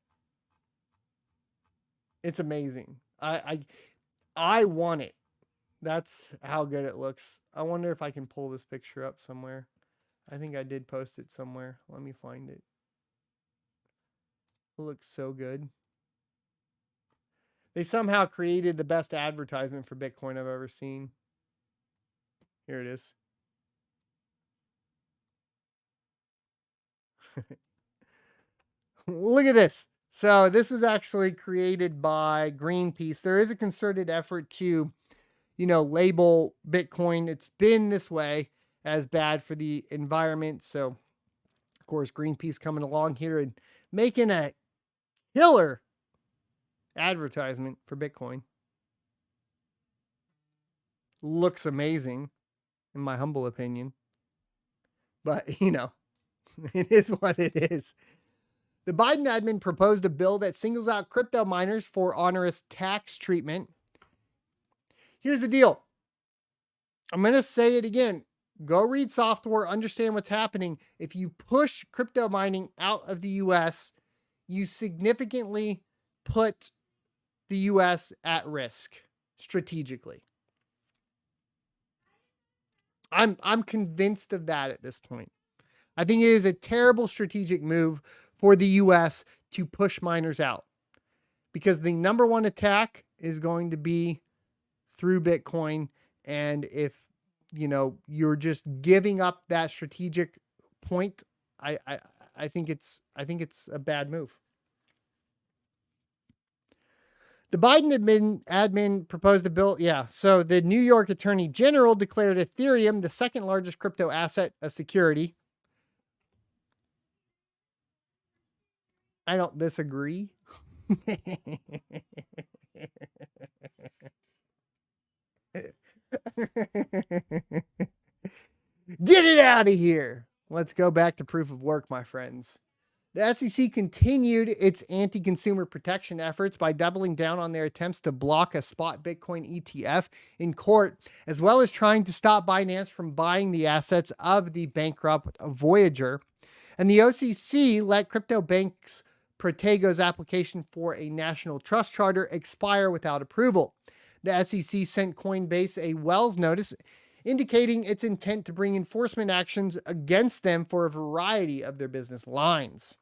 It's amazing. I want it. That's how good it looks. I wonder if I can pull this picture up somewhere. I think I did post it somewhere. Let me find it. It looks so good. They somehow created the best advertisement for Bitcoin I've ever seen. Here it is. Look at this. So this was actually created by Greenpeace. There is a concerted effort to, label Bitcoin. It's been this way as bad for the environment. So, of course, Greenpeace coming along here and making a killer advertisement for Bitcoin. Looks amazing, in my humble opinion. But, it is what it is. The Biden admin proposed a bill that singles out crypto miners for onerous tax treatment. Here's the deal. I'm going to say it again. Go read software, understand what's happening. If you push crypto mining out of the U.S., you significantly put the U.S. at risk strategically. I'm convinced of that at this point. I think it is a terrible strategic move for the U.S. to push miners out, because the number one attack is going to be through Bitcoin. And if, you're just giving up that strategic point, I think it's a bad move. The Biden admin proposed a bill. Yeah. So the New York Attorney General declared Ethereum the second largest crypto asset a security. I don't disagree. Get it out of here. Let's go back to proof of work, my friends. The SEC continued its anti-consumer protection efforts by doubling down on their attempts to block a spot Bitcoin ETF in court, as well as trying to stop Binance from buying the assets of the bankrupt Voyager. And the OCC let crypto banks Protego's application for a national trust charter expire without approval. The SEC sent Coinbase a Wells notice indicating its intent to bring enforcement actions against them for a variety of their business lines.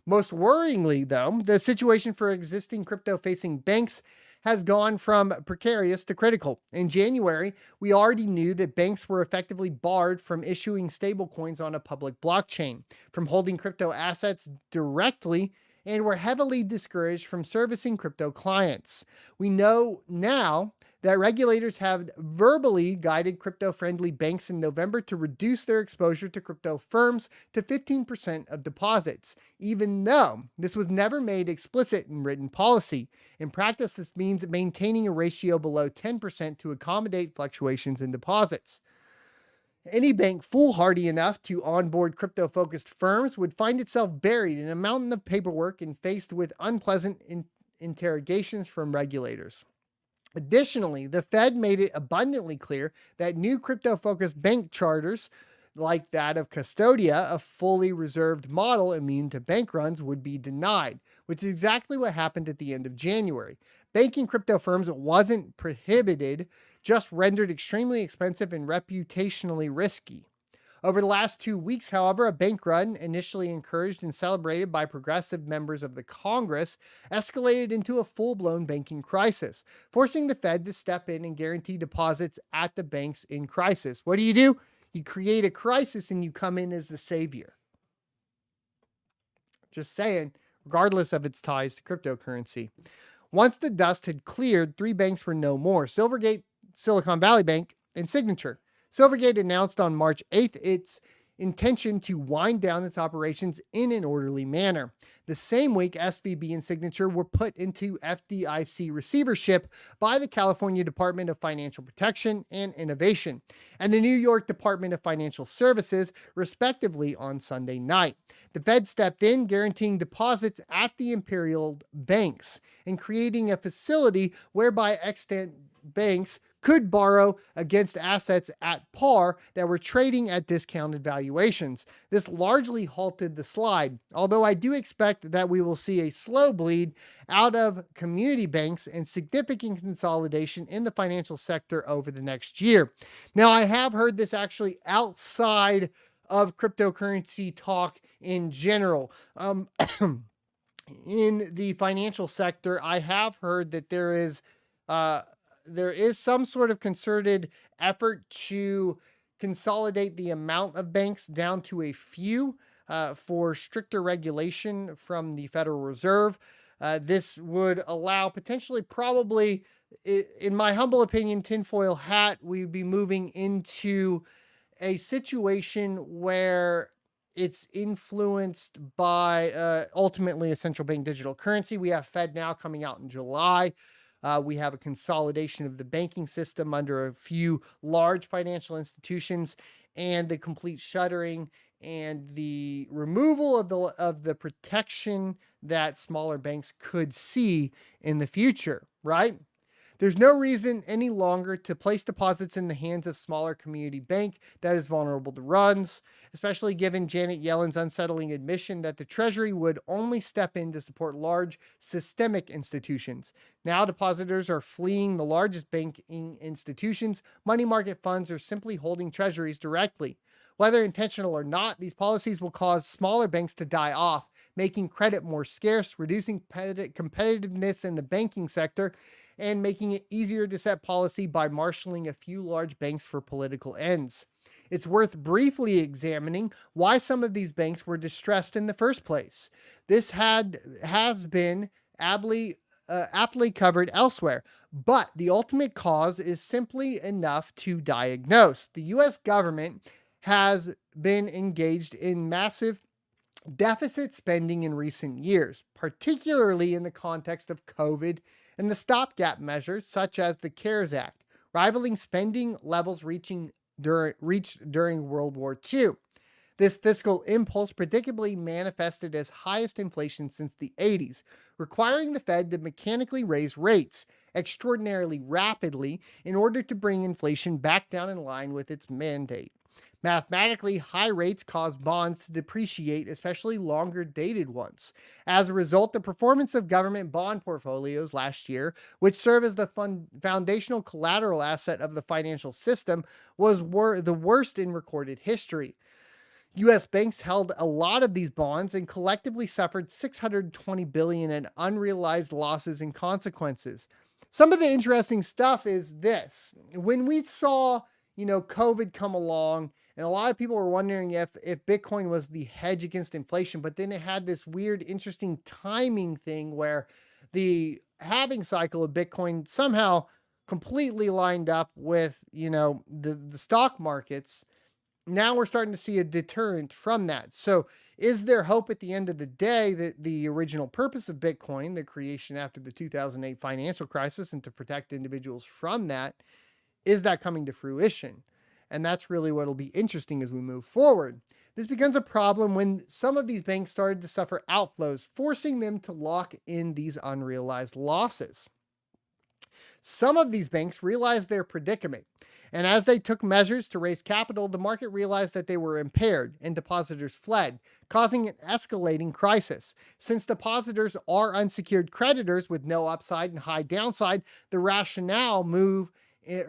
Most worryingly, though, the situation for existing crypto-facing banks has gone from precarious to critical. In January, we already knew that banks were effectively barred from issuing stablecoins on a public blockchain, from holding crypto assets directly, and were heavily discouraged from servicing crypto clients. We know now that regulators have verbally guided crypto-friendly banks in November to reduce their exposure to crypto firms to 15% of deposits, even though this was never made explicit in written policy. In practice, this means maintaining a ratio below 10% to accommodate fluctuations in deposits. Any bank foolhardy enough to onboard crypto-focused firms would find itself buried in a mountain of paperwork and faced with unpleasant interrogations from regulators. Additionally, the Fed made it abundantly clear that new crypto-focused bank charters, like that of Custodia, a fully reserved model immune to bank runs, would be denied, which is exactly what happened at the end of January. Banking crypto firms wasn't prohibited, just rendered extremely expensive and reputationally risky. Over the last 2 weeks, however, a bank run, initially encouraged and celebrated by progressive members of the Congress, escalated into a full-blown banking crisis, forcing the Fed to step in and guarantee deposits at the banks in crisis. What do? You create a crisis and you come in as the savior. Just saying, regardless of its ties to cryptocurrency. Once the dust had cleared, 3 banks were no more: Silvergate, Silicon Valley Bank, and Signature. Silvergate announced on March 8th its intention to wind down its operations in an orderly manner. The same week, SVB and Signature were put into FDIC receivership by the California Department of Financial Protection and Innovation and the New York Department of Financial Services, respectively, on Sunday night. The Fed stepped in, guaranteeing deposits at the imperial banks and creating a facility whereby extant banks could borrow against assets at par that were trading at discounted valuations. This largely halted the slide, although I do expect that we will see a slow bleed out of community banks and significant consolidation in the financial sector over the next year. Now, I have heard this actually outside of cryptocurrency talk in general. In the financial sector, I have heard that there is some sort of concerted effort to consolidate the amount of banks down to a few for stricter regulation from the Federal Reserve. This would allow potentially, probably, in my humble opinion, tinfoil hat, we'd be moving into a situation where it's influenced by ultimately a central bank digital currency. We have FedNow coming out in July. We have a consolidation of the banking system under a few large financial institutions, and the complete shuttering and the removal of the protection that smaller banks could see in the future, right? There's no reason any longer to place deposits in the hands of smaller community bank that is vulnerable to runs, especially given Janet Yellen's unsettling admission that the Treasury would only step in to support large systemic institutions. Now depositors are fleeing the largest banking institutions. Money market funds are simply holding treasuries directly. Whether intentional or not, these policies will cause smaller banks to die off, making credit more scarce, reducing competitiveness in the banking sector, and making it easier to set policy by marshaling a few large banks for political ends. It's worth briefly examining why some of these banks were distressed in the first place. This has been aptly covered elsewhere, but the ultimate cause is simply enough to diagnose. The U.S. government has been engaged in massive deficit spending in recent years, particularly in the context of COVID and the stopgap measures such as the CARES Act, rivaling spending levels reached during World War II. This fiscal impulse predictably manifested as highest inflation since the 80s, requiring the Fed to mechanically raise rates extraordinarily rapidly in order to bring inflation back down in line with its mandate. Mathematically, high rates cause bonds to depreciate, especially longer-dated ones. As a result, the performance of government bond portfolios last year, which serve as the foundational collateral asset of the financial system, was the worst in recorded history. U.S. banks held a lot of these bonds and collectively suffered $620 billion in unrealized losses and consequences. Some of the interesting stuff is this. When we saw, COVID come along, and a lot of people were wondering if Bitcoin was the hedge against inflation, but then it had this weird, interesting timing thing where the halving cycle of Bitcoin somehow completely lined up with, the stock markets. Now we're starting to see a deterrent from that. So is there hope at the end of the day that the original purpose of Bitcoin, the creation after the 2008 financial crisis and to protect individuals from that, is that coming to fruition? And that's really what will be interesting as we move forward. This becomes a problem when some of these banks started to suffer outflows, forcing them to lock in these unrealized losses. Some of these banks realized their predicament, and as they took measures to raise capital, the market realized that they were impaired and depositors fled, causing an escalating crisis. Since depositors are unsecured creditors with no upside and high downside, the rational move in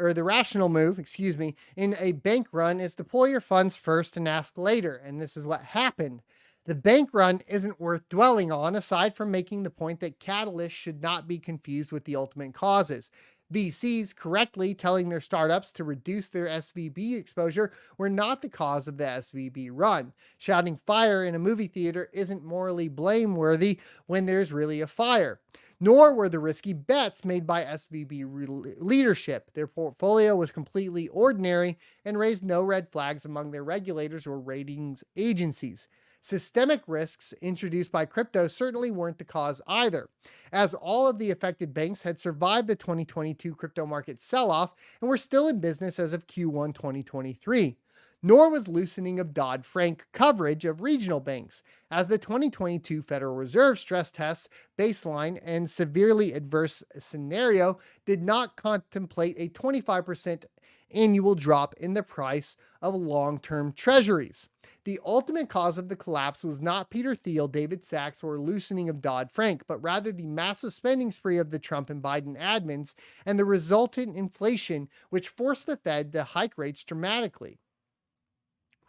a bank run is deploy your funds first and ask later. And this is what happened. The bank run isn't worth dwelling on, aside from making the point that catalysts should not be confused with the ultimate causes. VCs correctly telling their startups to reduce their SVB exposure were not the cause of the SVB run. Shouting fire in a movie theater isn't morally blameworthy when there's really a fire. Nor were the risky bets made by SVB leadership. Their portfolio was completely ordinary and raised no red flags among their regulators or ratings agencies. Systemic risks introduced by crypto certainly weren't the cause either, as all of the affected banks had survived the 2022 crypto market sell-off and were still in business as of Q1 2023. Nor was loosening of Dodd-Frank coverage of regional banks, as the 2022 Federal Reserve stress tests baseline and severely adverse scenario did not contemplate a 25% annual drop in the price of long-term treasuries. The ultimate cause of the collapse was not Peter Thiel, David Sachs, or loosening of Dodd-Frank, but rather the massive spending spree of the Trump and Biden admins and the resultant inflation, which forced the Fed to hike rates dramatically.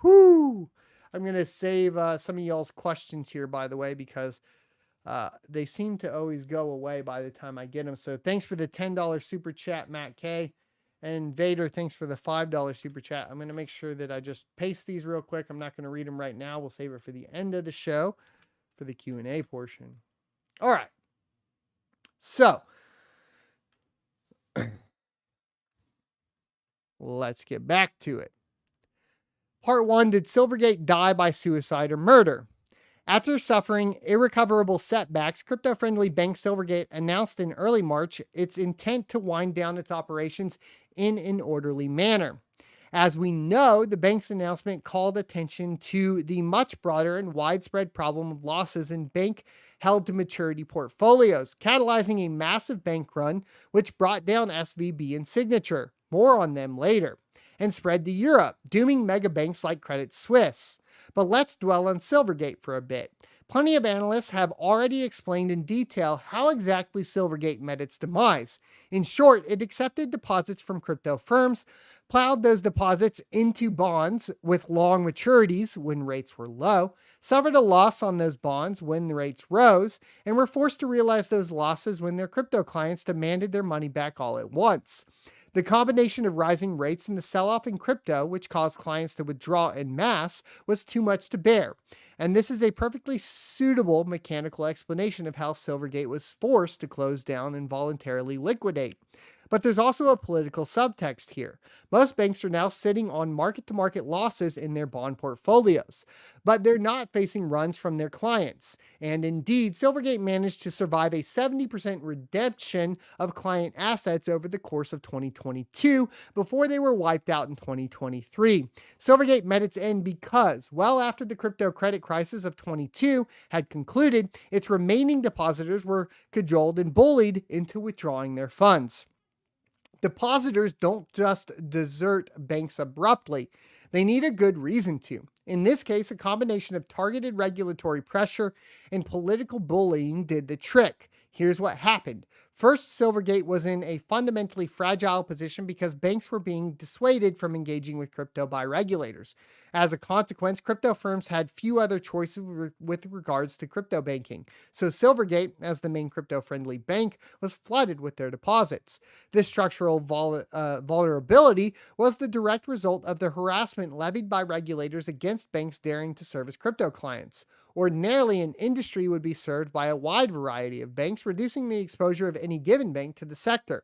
Whew! I'm going to save some of y'all's questions here, by the way, because they seem to always go away by the time I get them. So thanks for the $10 super chat, Matt K. And Vader, thanks for the $5 super chat. I'm going to make sure that I just paste these real quick. I'm not going to read them right now. We'll save it for the end of the show for the Q&A portion. All right. So let's get back to it. Part 1, did Silvergate die by suicide or murder? After suffering irrecoverable setbacks, crypto-friendly bank Silvergate announced in early March its intent to wind down its operations in an orderly manner. As we know, the bank's announcement called attention to the much broader and widespread problem of losses in bank held-to-maturity portfolios, catalyzing a massive bank run which brought down SVB and Signature. More on them later. And spread to Europe, dooming mega banks like Credit Suisse. But let's dwell on Silvergate for a bit. Plenty of analysts have already explained in detail how exactly Silvergate met its demise. In short, it accepted deposits from crypto firms, plowed those deposits into bonds with long maturities when rates were low, suffered a loss on those bonds when the rates rose, and were forced to realize those losses when their crypto clients demanded their money back all at once. The combination of rising rates and the sell-off in crypto, which caused clients to withdraw en masse, was too much to bear. And this is a perfectly suitable mechanical explanation of how Silvergate was forced to close down and voluntarily liquidate. But there's also a political subtext here. Most banks are now sitting on market-to-market losses in their bond portfolios, but they're not facing runs from their clients. And indeed, Silvergate managed to survive a 70% redemption of client assets over the course of 2022 before they were wiped out in 2023. Silvergate met its end because, well after the crypto credit crisis of 22 had concluded, its remaining depositors were cajoled and bullied into withdrawing their funds. Depositors don't just desert banks abruptly. They need a good reason to. In this case, a combination of targeted regulatory pressure and political bullying did the trick. Here's what happened. First, Silvergate was in a fundamentally fragile position because banks were being dissuaded from engaging with crypto by regulators. As a consequence, crypto firms had few other choices with regards to crypto banking. So Silvergate, as the main crypto-friendly bank, was flooded with their deposits. This structural vulnerability was the direct result of the harassment levied by regulators against banks daring to service crypto clients. Ordinarily, an industry would be served by a wide variety of banks, reducing the exposure of any given bank to the sector.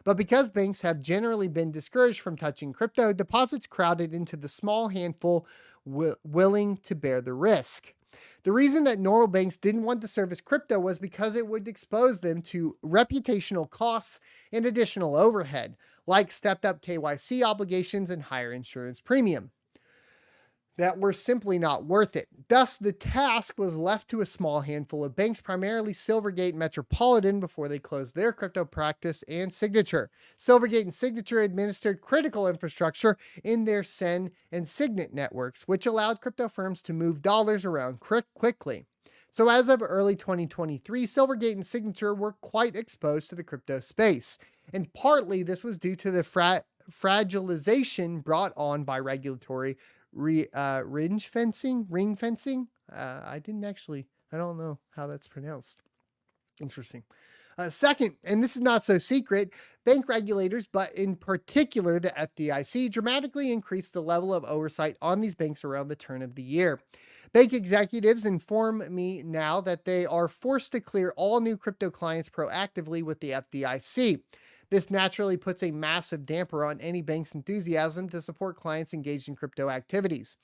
But because banks have generally been discouraged from touching crypto, deposits crowded into the small handful willing to bear the risk. The reason that normal banks didn't want to service crypto was because it would expose them to reputational costs and additional overhead, like stepped up KYC obligations and higher insurance premium, that were simply not worth it. Thus, the task was left to a small handful of banks, primarily Silvergate and Metropolitan, before they closed their crypto practice, and Signature. Silvergate and Signature administered critical infrastructure in their SEN and Signet networks, which allowed crypto firms to move dollars around quickly. So as of early 2023, Silvergate and Signature were quite exposed to the crypto space, and partly this was due to the fragilization brought on by regulatory ring fencing. I don't know how that's pronounced. Interesting. Second, and this is not so secret, bank regulators, but in particular the FDIC, dramatically increased the level of oversight on these banks around the turn of the year. Bank executives inform me now that they are forced to clear all new crypto clients proactively with the FDIC. This naturally puts a massive damper on any bank's enthusiasm to support clients engaged in crypto activities.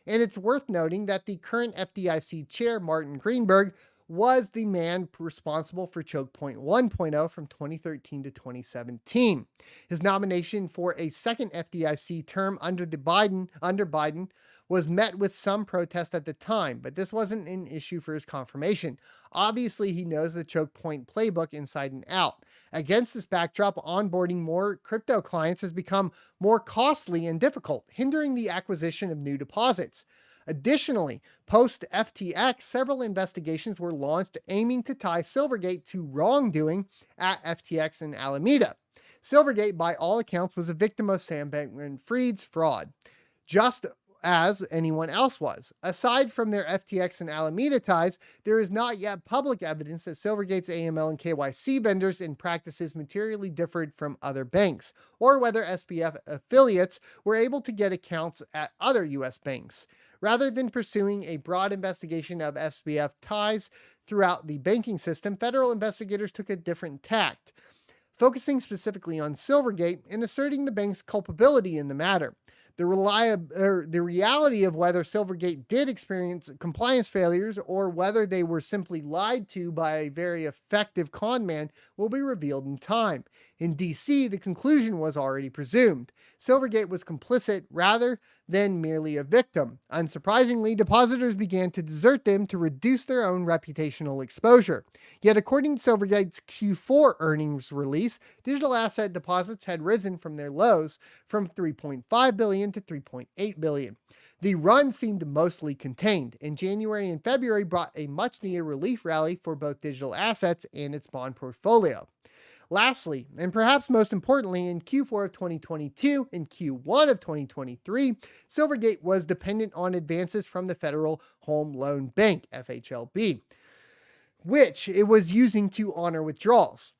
And it's worth noting that the current FDIC chair, Martin Greenberg, was the man responsible for Choke Point 1.0 from 2013 to 2017. His nomination for a second FDIC term under Biden was met with some protest at the time, but this wasn't an issue for his confirmation. Obviously, he knows the Choke Point playbook inside and out. Against this backdrop, onboarding more crypto clients has become more costly and difficult, hindering the acquisition of new deposits. Additionally, post-FTX, several investigations were launched aiming to tie Silvergate to wrongdoing at FTX and Alameda. Silvergate, by all accounts, was a victim of Sam Bankman-Fried's fraud, just as anyone else was. Aside from their FTX and Alameda ties, there is not yet public evidence that Silvergate's AML and KYC vendors and practices materially differed from other banks, or whether SBF affiliates were able to get accounts at other U.S. banks. Rather than pursuing a broad investigation of SBF ties throughout the banking system, federal investigators took a different tact, focusing specifically on Silvergate and asserting the bank's culpability in the matter. The reality of whether Silvergate did experience compliance failures or whether they were simply lied to by a very effective con man will be revealed in time. In DC, the conclusion was already presumed. Silvergate was complicit rather than merely a victim. Unsurprisingly, depositors began to desert them to reduce their own reputational exposure. Yet, according to Silvergate's Q4 earnings release, digital asset deposits had risen from their lows from $3.5 billion to $3.8 billion. The run seemed mostly contained, and January and February brought a much-needed relief rally for both digital assets and its bond portfolio. Lastly, and perhaps most importantly, in Q4 of 2022 and Q1 of 2023, Silvergate was dependent on advances from the Federal Home Loan Bank, FHLB, which it was using to honor withdrawals.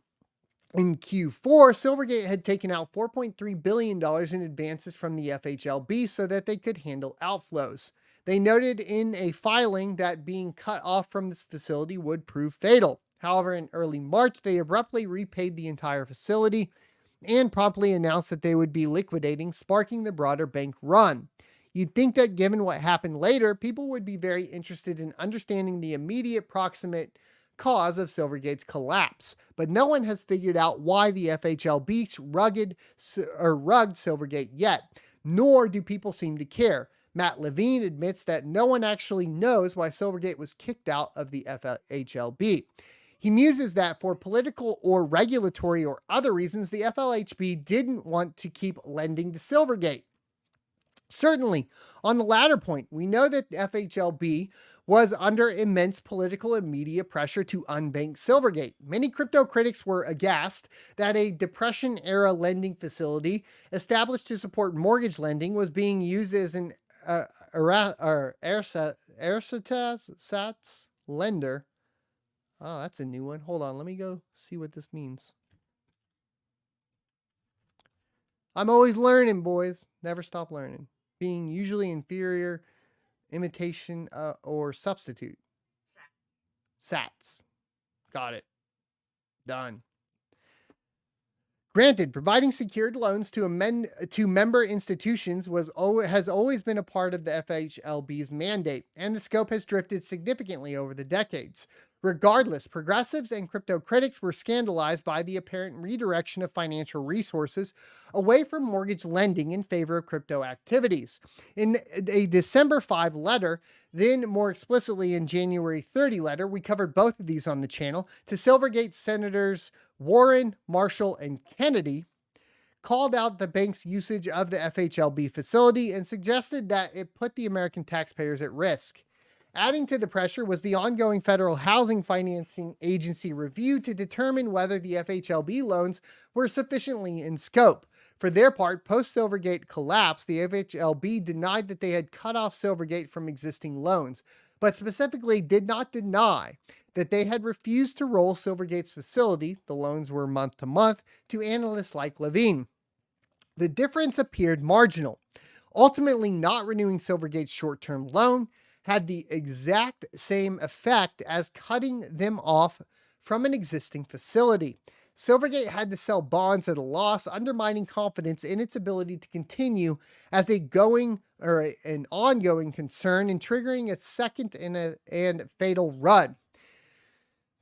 In Q4, Silvergate had taken out $4.3 billion in advances from the FHLB so that they could handle outflows. They noted in a filing that being cut off from this facility would prove fatal. However, in early March, they abruptly repaid the entire facility and promptly announced that they would be liquidating, sparking the broader bank run. You'd think that given what happened later, people would be very interested in understanding the immediate proximate cause of Silvergate's collapse, but no one has figured out why the FHLB rugged Silvergate yet, nor do people seem to care. Matt Levine admits that no one actually knows why Silvergate was kicked out of the FHLB. He muses that for political or regulatory or other reasons, the FLHB didn't want to keep lending to Silvergate. Certainly, on the latter point, we know that the FHLB was under immense political and media pressure to unbank Silvergate. Many crypto critics were aghast that a Depression-era lending facility established to support mortgage lending was being used as an ersatz lender. Oh, that's a new one. Hold on, let me go see what this means. I'm always learning, boys. Never stop learning. Being usually inferior, imitation, or substitute. Sats. Got it. Done. Granted, providing secured loans to member institutions has always been a part of the FHLB's mandate, and the scope has drifted significantly over the decades. Regardless, progressives and crypto critics were scandalized by the apparent redirection of financial resources away from mortgage lending in favor of crypto activities. In a December 5 letter, then more explicitly in January 30 letter, we covered both of these on the channel, to Silvergate Senators Warren, Marshall, and Kennedy, called out the bank's usage of the FHLB facility and suggested that it put the American taxpayers at risk. Adding to the pressure was the ongoing Federal Housing Financing Agency review to determine whether the FHLB loans were sufficiently in scope. For their part, post-Silvergate collapse, the FHLB denied that they had cut off Silvergate from existing loans, but specifically did not deny that they had refused to roll Silvergate's facility, the loans were month to month, to analysts like Levine. The difference appeared marginal. Ultimately, not renewing Silvergate's short-term loan had the exact same effect as cutting them off from an existing facility. Silvergate had to sell bonds at a loss, undermining confidence in its ability to continue as an ongoing concern and triggering its second and fatal run.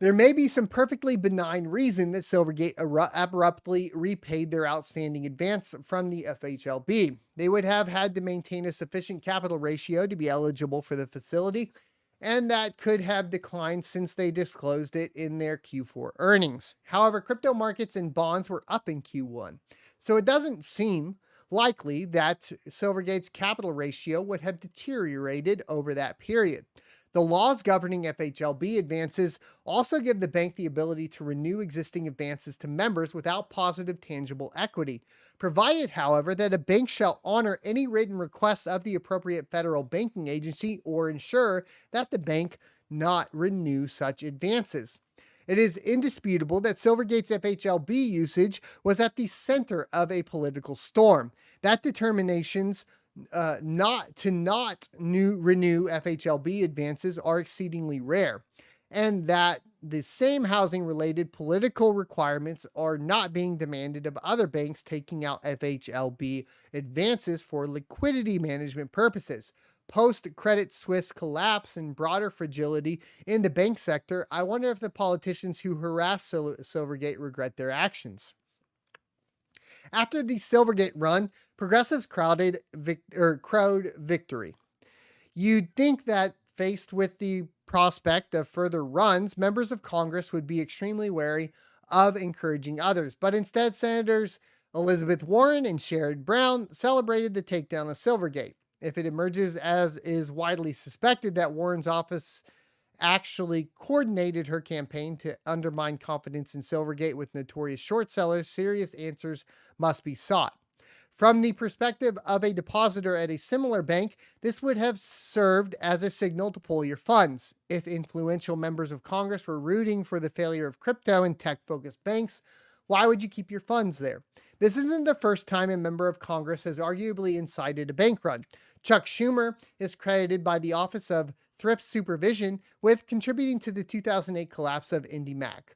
There may be some perfectly benign reason that Silvergate abruptly repaid their outstanding advance from the FHLB. They would have had to maintain a sufficient capital ratio to be eligible for the facility, and that could have declined since they disclosed it in their Q4 earnings. However, crypto markets and bonds were up in Q1, so it doesn't seem likely that Silvergate's capital ratio would have deteriorated over that period. The laws governing FHLB advances also give the bank the ability to renew existing advances to members without positive tangible equity, provided, however, that a bank shall honor any written request of the appropriate federal banking agency or ensure that the bank not renew such advances. It is indisputable that Silvergate's FHLB usage was at the center of a political storm. That determinations not renew FHLB advances are exceedingly rare, and that the same housing-related political requirements are not being demanded of other banks taking out FHLB advances for liquidity management purposes. Post-Credit Suisse collapse and broader fragility in the bank sector, I wonder if the politicians who harassed Silvergate regret their actions. After the Silvergate run, progressives crowed victory. You'd think that faced with the prospect of further runs, members of Congress would be extremely wary of encouraging others, but instead Senators Elizabeth Warren and Sherrod Brown celebrated the takedown of Silvergate. If it emerges, as is widely suspected, that Warren's office actually coordinated her campaign to undermine confidence in Silvergate with notorious short sellers, serious answers must be sought. From the perspective of a depositor at a similar bank, this would have served as a signal to pull your funds. If influential members of Congress were rooting for the failure of crypto and tech-focused banks, why would you keep your funds there? This isn't the first time a member of Congress has arguably incited a bank run. Chuck Schumer is credited by the Office of Thrift Supervision with contributing to the 2008 collapse of IndyMac,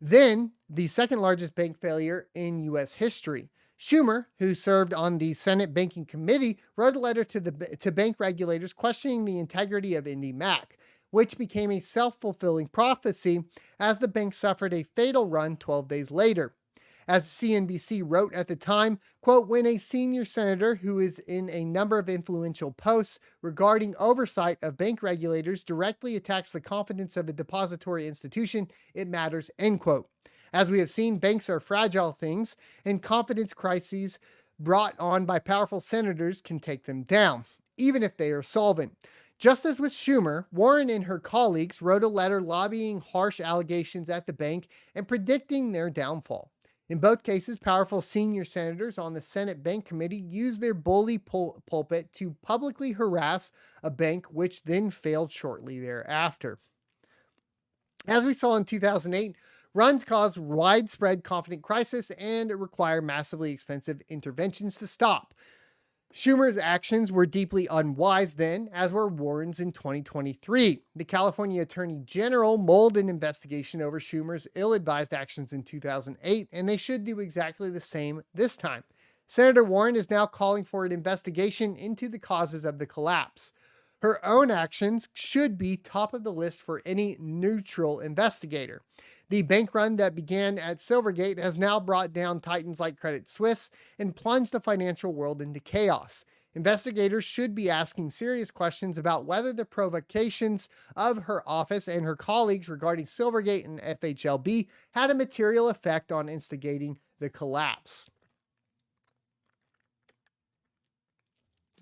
then the second largest bank failure in U.S. history. Schumer, who served on the Senate Banking Committee, wrote a letter to bank regulators questioning the integrity of IndyMac, which became a self-fulfilling prophecy as the bank suffered a fatal run 12 days later. As CNBC wrote at the time, quote, when a senior senator who is in a number of influential posts regarding oversight of bank regulators directly attacks the confidence of a depository institution, it matters, end quote. As we have seen, banks are fragile things, and confidence crises brought on by powerful senators can take them down, even if they are solvent. Just as with Schumer, Warren and her colleagues wrote a letter lobbying harsh allegations at the bank and predicting their downfall. In both cases, powerful senior senators on the Senate Bank Committee used their bully pulpit to publicly harass a bank, which then failed shortly thereafter. As we saw in 2008, runs cause widespread confidence crisis and require massively expensive interventions to stop. Schumer's actions were deeply unwise then, as were Warren's in 2023. The California Attorney General mulled an investigation over Schumer's ill-advised actions in 2008, and they should do exactly the same this time. Senator Warren is now calling for an investigation into the causes of the collapse. Her own actions should be top of the list for any neutral investigator. The bank run that began at Silvergate has now brought down titans like Credit Suisse and plunged the financial world into chaos. Investigators should be asking serious questions about whether the provocations of her office and her colleagues regarding Silvergate and FHLB had a material effect on instigating the collapse.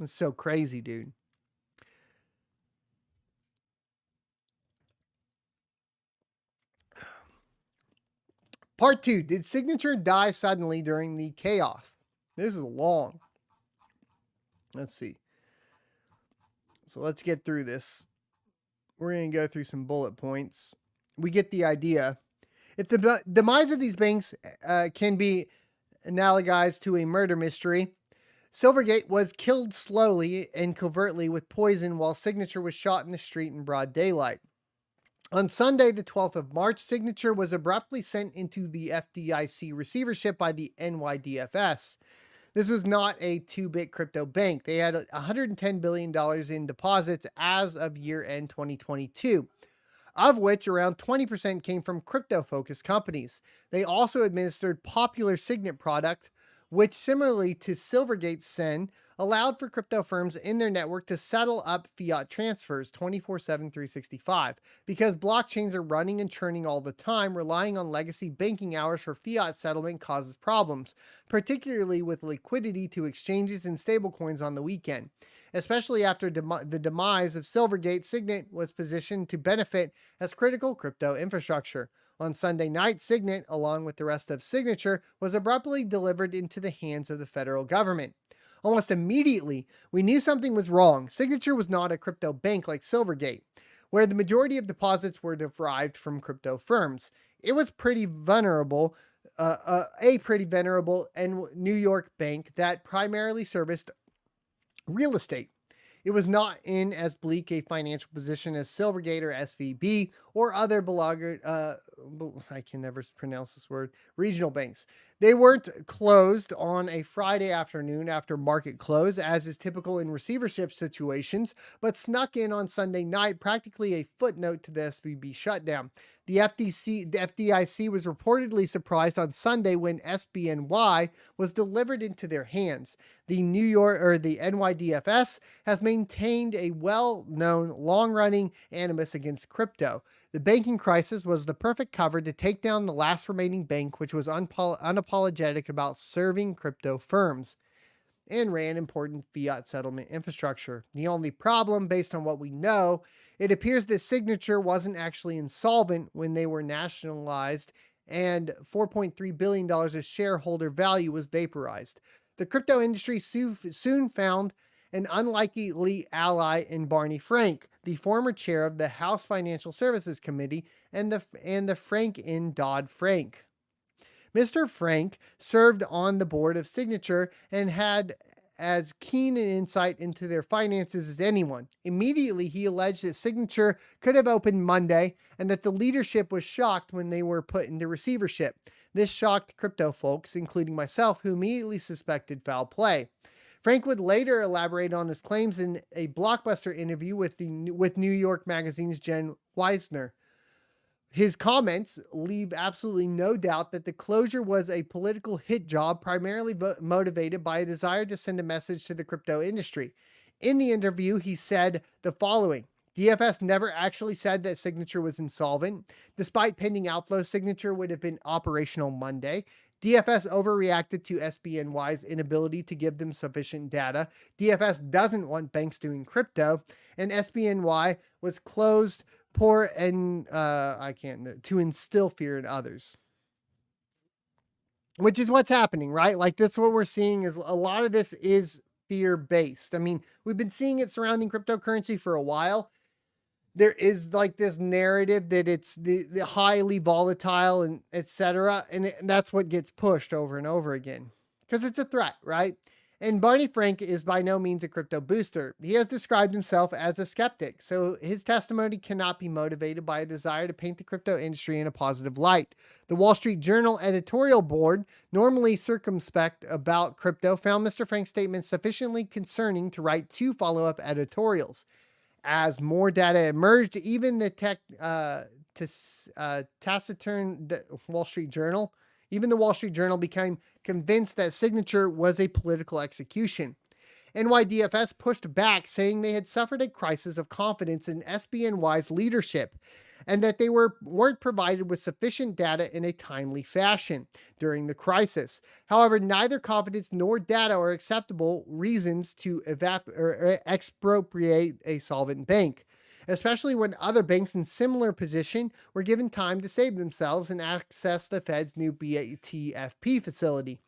It's so crazy, dude. Part 2. Did Signature die suddenly during the chaos? This is long. Let's see. So let's get through this. We're going to go through some bullet points. We get the idea. If the demise of these banks can be analogized to a murder mystery, Silvergate was killed slowly and covertly with poison while Signature was shot in the street in broad daylight. On Sunday, the 12th of March, Signature was abruptly sent into the FDIC receivership by the NYDFS. This was not a 2-bit crypto bank. They had $110 billion in deposits as of year-end 2022, of which around 20% came from crypto-focused companies. They also administered popular Signet product, which similarly to Silvergate's SEN, allowed for crypto firms in their network to settle up fiat transfers 24/7, 365. Because blockchains are running and churning all the time, relying on legacy banking hours for fiat settlement causes problems, particularly with liquidity to exchanges and stablecoins on the weekend. Especially after the demise of Silvergate, Signet was positioned to benefit as critical crypto infrastructure. On Sunday night, Signet, along with the rest of Signature, was abruptly delivered into the hands of the federal government. Almost immediately, we knew something was wrong. Signature was not a crypto bank like Silvergate, where the majority of deposits were derived from crypto firms. It was pretty venerable, a pretty venerable New York bank that primarily serviced real estate. It was not in as bleak a financial position as Silvergate or SVB or other I can never pronounce this word, regional banks. They weren't closed on a Friday afternoon after market close, as is typical in receivership situations, but snuck in on Sunday night, practically a footnote to the SVB shutdown. The FDIC was reportedly surprised on Sunday when SBNY was delivered into their hands. The NYDFS has maintained a well-known, long-running animus against crypto. The banking crisis was the perfect cover to take down the last remaining bank, which was unapologetic about serving crypto firms and ran important fiat settlement infrastructure. The only problem, based on what we know, it appears that Signature wasn't actually insolvent when they were nationalized, and $4.3 billion of shareholder value was vaporized. The crypto industry soon found an unlikely ally in Barney Frank, the former chair of the House Financial Services Committee and the Frank in Dodd-Frank. Mr. Frank served on the board of Signature and had as keen an insight into their finances as anyone. Immediately, he alleged that Signature could have opened Monday and that the leadership was shocked when they were put into receivership. This shocked crypto folks, including myself, who immediately suspected foul play. Frank would later elaborate on his claims in a blockbuster interview with New York Magazine's Jen Weisner. His comments leave absolutely no doubt that the closure was a political hit job primarily motivated by a desire to send a message to the crypto industry. In the interview, he said the following: DFS never actually said that Signature was insolvent. Despite pending outflows, Signature would have been operational Monday. DFS overreacted to SBNY's inability to give them sufficient data. DFS doesn't want banks doing crypto, and SBNY was closed poor and to instill fear in others. Which is what's happening, right? Like that's what we're seeing is a lot of this is fear-based. I mean, we've been seeing it surrounding cryptocurrency for a while. There is like this narrative that it's the highly volatile and etc. And that's what gets pushed over and over again because it's a threat, right? And Barney Frank is by no means a crypto booster. He has described himself as a skeptic, so his testimony cannot be motivated by a desire to paint the crypto industry in a positive light. The Wall Street Journal editorial board, normally circumspect about crypto, found Mr. Frank's statement sufficiently concerning to write 2 follow-up editorials. As more data emerged, even the taciturn Wall Street Journal, even the Wall Street Journal became convinced that Signature was a political execution. NYDFS pushed back, saying they had suffered a crisis of confidence in SBNY's leadership and that they weren't provided with sufficient data in a timely fashion during the crisis. However, neither confidence nor data are acceptable reasons to expropriate a solvent bank, especially when other banks in similar position were given time to save themselves and access the Fed's new BTFP facility.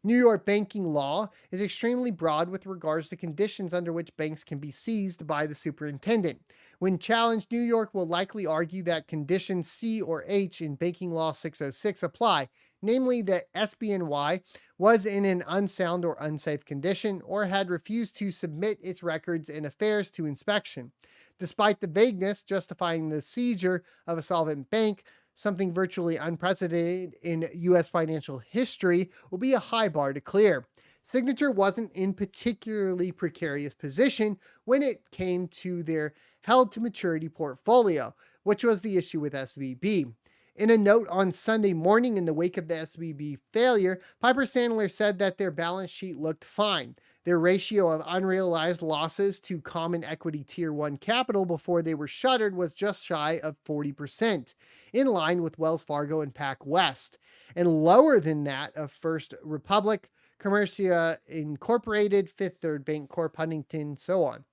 New York banking law is extremely broad with regards to conditions under which banks can be seized by the superintendent. When challenged, New York will likely argue that conditions C or H in Banking Law 606 apply, namely that SBNY was in an unsound or unsafe condition or had refused to submit its records and affairs to inspection. Despite the vagueness justifying the seizure of a solvent bank, something virtually unprecedented in U.S. financial history, will be a high bar to clear. Signature wasn't in particularly precarious position when it came to their held-to-maturity portfolio, which was the issue with SVB. In a note on Sunday morning in the wake of the SVB failure, Piper Sandler said that their balance sheet looked fine. Their ratio of unrealized losses to common equity Tier 1 capital before they were shuttered was just shy of 40%, in line with Wells Fargo and PacWest, and lower than that of First Republic, Commercia Incorporated, Fifth Third Bank Corp, Huntington, so on.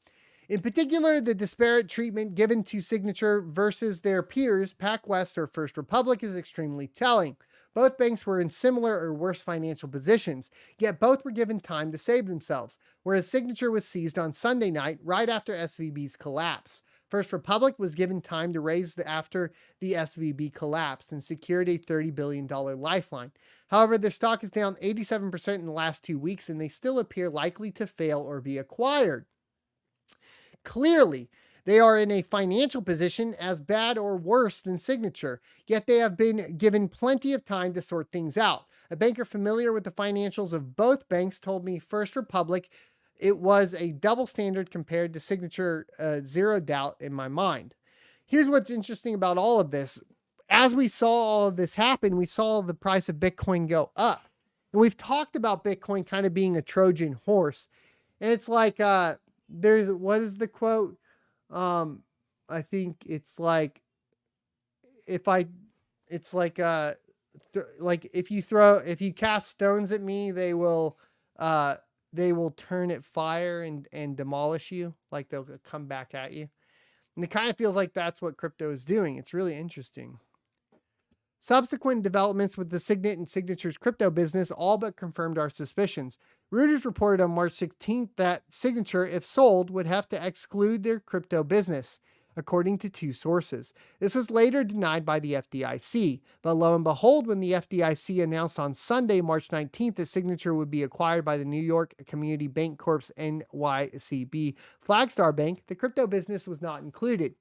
In particular, the disparate treatment given to Signature versus their peers, PacWest or First Republic, is extremely telling. Both banks were in similar or worse financial positions, yet both were given time to save themselves, whereas Signature was seized on Sunday night right after SVB's collapse. First Republic was given time to raise after the SVB collapse and secured a $30 billion lifeline. However, their stock is down 87% in the last 2 weeks, and they still appear likely to fail or be acquired. Clearly, they are in a financial position as bad or worse than Signature, yet they have been given plenty of time to sort things out. A banker familiar with the financials of both banks told me First Republic it was a double standard compared to Signature, zero doubt in my mind. Here's what's interesting about all of this. As we saw all of this happen, we saw the price of Bitcoin go up. And we've talked about Bitcoin kind of being a Trojan horse. And it's like, what is the quote? I think it's like, if you cast stones at me, they will turn at fire and demolish you. Like they'll come back at you. And it kind of feels like that's what crypto is doing. It's really interesting. Subsequent developments with the Signet and Signature's crypto business all but confirmed our suspicions. Reuters reported on March 16th that Signature, if sold, would have to exclude their crypto business, according to 2 sources. This was later denied by the FDIC, but lo and behold, when the FDIC announced on Sunday, March 19th, that Signature would be acquired by the New York Community Bank Corp's NYCB Flagstar Bank, the crypto business was not included.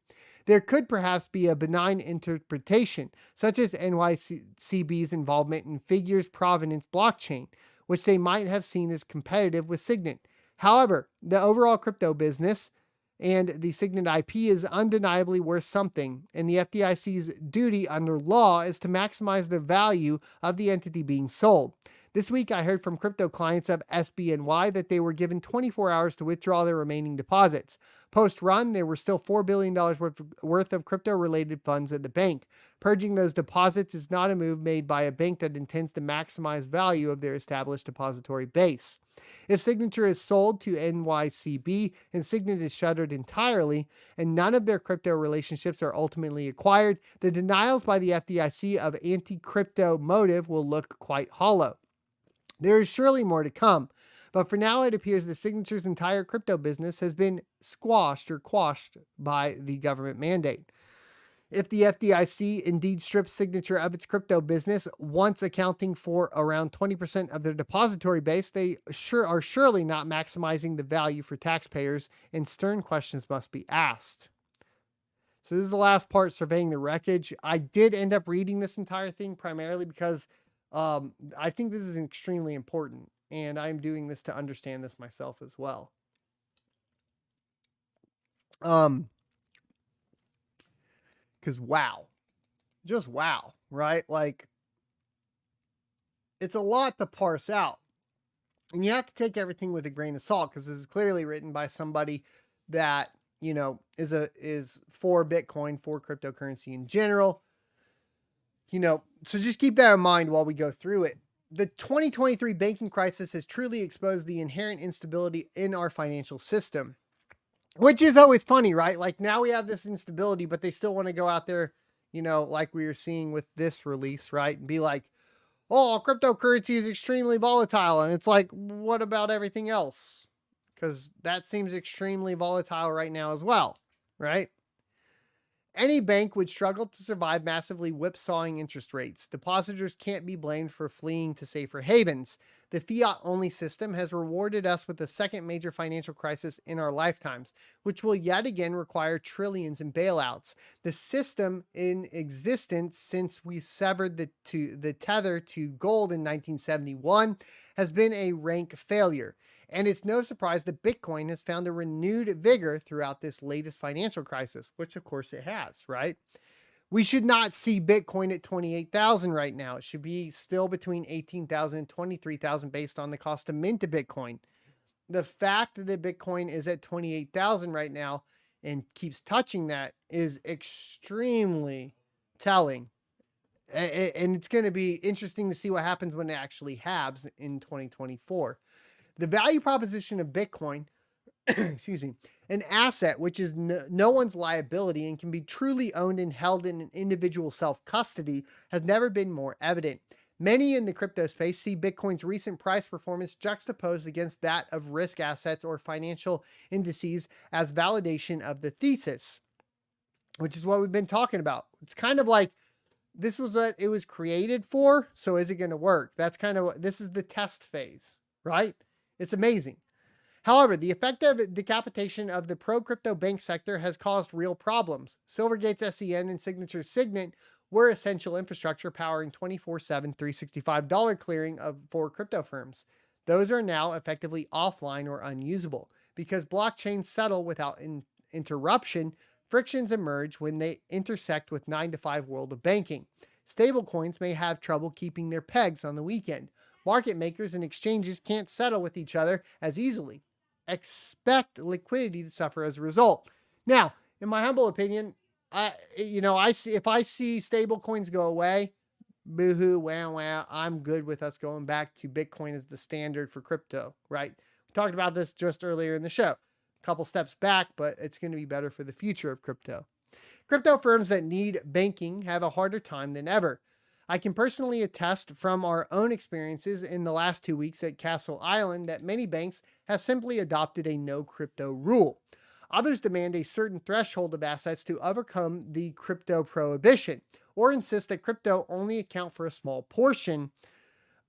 There could perhaps be a benign interpretation, such as NYCB's involvement in Figure's Provenance blockchain, which they might have seen as competitive with Signet. However, the overall crypto business and the Signet IP is undeniably worth something, and the FDIC's duty under law is to maximize the value of the entity being sold. This week, I heard from crypto clients of SBNY that they were given 24 hours to withdraw their remaining deposits. Post-run, there were still $4 billion worth of crypto-related funds at the bank. Purging those deposits is not a move made by a bank that intends to maximize value of their established depository base. If Signature is sold to NYCB and Signet is shuttered entirely, and none of their crypto relationships are ultimately acquired, the denials by the FDIC of anti-crypto motive will look quite hollow. There is surely more to come, but for now it appears that Signature's entire crypto business has been squashed or quashed by the government mandate. If the FDIC indeed strips Signature of its crypto business, once accounting for around 20% of their depository base, they are surely not maximizing the value for taxpayers, and stern questions must be asked. So this is the last part, surveying the wreckage. I did end up reading this entire thing primarily because I think this is extremely important, and I'm doing this to understand this myself as well. Because wow, just wow, right? Like, it's a lot to parse out, and you have to take everything with a grain of salt, because this is clearly written by somebody that, you know, is for Bitcoin, for cryptocurrency in general. You know, so just keep that in mind while we go through it. The 2023 banking crisis has truly exposed the inherent instability in our financial system, which is always funny, right? Like, now we have this instability, but they still want to go out there, you know, like we were seeing with this release, right? And be like, oh, cryptocurrency is extremely volatile. And it's like, what about everything else? Because that seems extremely volatile right now as well, right? Any bank would struggle to survive massively whipsawing interest rates. Depositors can't be blamed for fleeing to safer havens. The fiat-only system has rewarded us with the second major financial crisis in our lifetimes, which will yet again require trillions in bailouts. The system in existence since we severed the tether to gold in 1971 has been a rank failure. And it's no surprise that Bitcoin has found a renewed vigor throughout this latest financial crisis, which of course it has, right? We should not see Bitcoin at 28,000 right now. It should be still between 18,000 and 23,000 based on the cost to mint a Bitcoin. The fact that Bitcoin is at 28,000 right now and keeps touching that is extremely telling. And it's going to be interesting to see what happens when it actually halves in 2024. The value proposition of Bitcoin, excuse me, an asset which is no one's liability and can be truly owned and held in an individual self-custody, has never been more evident. Many in the crypto space see Bitcoin's recent price performance juxtaposed against that of risk assets or financial indices as validation of the thesis, which is what we've been talking about. It's kind of like, this was what it was created for, so is it going to work? That's kind of what, this is the test phase, right? It's amazing. However, the effective decapitation of the pro-crypto bank sector has caused real problems. Silvergate's SEN and Signature's Signet were essential infrastructure powering 24/7, $365 clearing for crypto firms. Those are now effectively offline or unusable. Because blockchains settle without interruption, frictions emerge when they intersect with 9-to-5 world of banking. Stablecoins may have trouble keeping their pegs on the weekend. Market makers and exchanges can't settle with each other as easily. Expect liquidity to suffer as a result. Now, in my humble opinion, if I see stable coins go away, boohoo, wow, I'm good with us going back to Bitcoin as the standard for crypto, right? We talked about this just earlier in the show. A couple steps back, but it's going to be better for the future of crypto. Crypto firms that need banking have a harder time than ever. I can personally attest from our own experiences in the last 2 weeks at Castle Island that many banks have simply adopted a no crypto rule. Others demand a certain threshold of assets to overcome the crypto prohibition, or insist that crypto only account for a small portion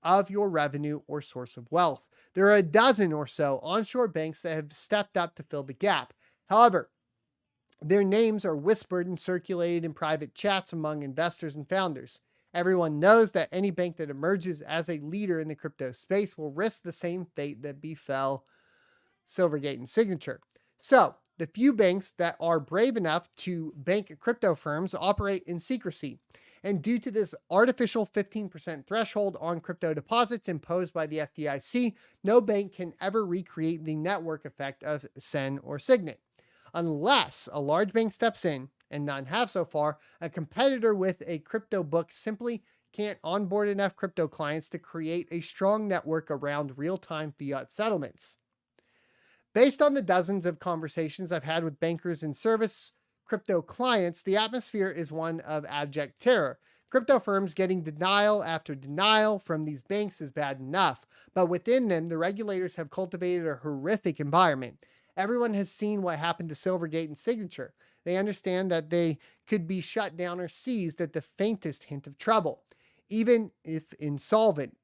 of your revenue or source of wealth. There are a dozen or so onshore banks that have stepped up to fill the gap. However, their names are whispered and circulated in private chats among investors and founders. Everyone knows that any bank that emerges as a leader in the crypto space will risk the same fate that befell Silvergate and Signature. So, the few banks that are brave enough to bank crypto firms operate in secrecy, And due to this artificial 15% threshold on crypto deposits imposed by the FDIC, no bank can ever recreate the network effect of SEN or Signet. Unless a large bank steps in, and none have so far, a competitor with a crypto book simply can't onboard enough crypto clients to create a strong network around real-time fiat settlements. Based on the dozens of conversations I've had with bankers and service crypto clients, the atmosphere is one of abject terror. Crypto firms getting denial after denial from these banks is bad enough, but within them, the regulators have cultivated a horrific environment. Everyone has seen what happened to Silvergate and Signature. They understand that they could be shut down or seized at the faintest hint of trouble, even if solvent.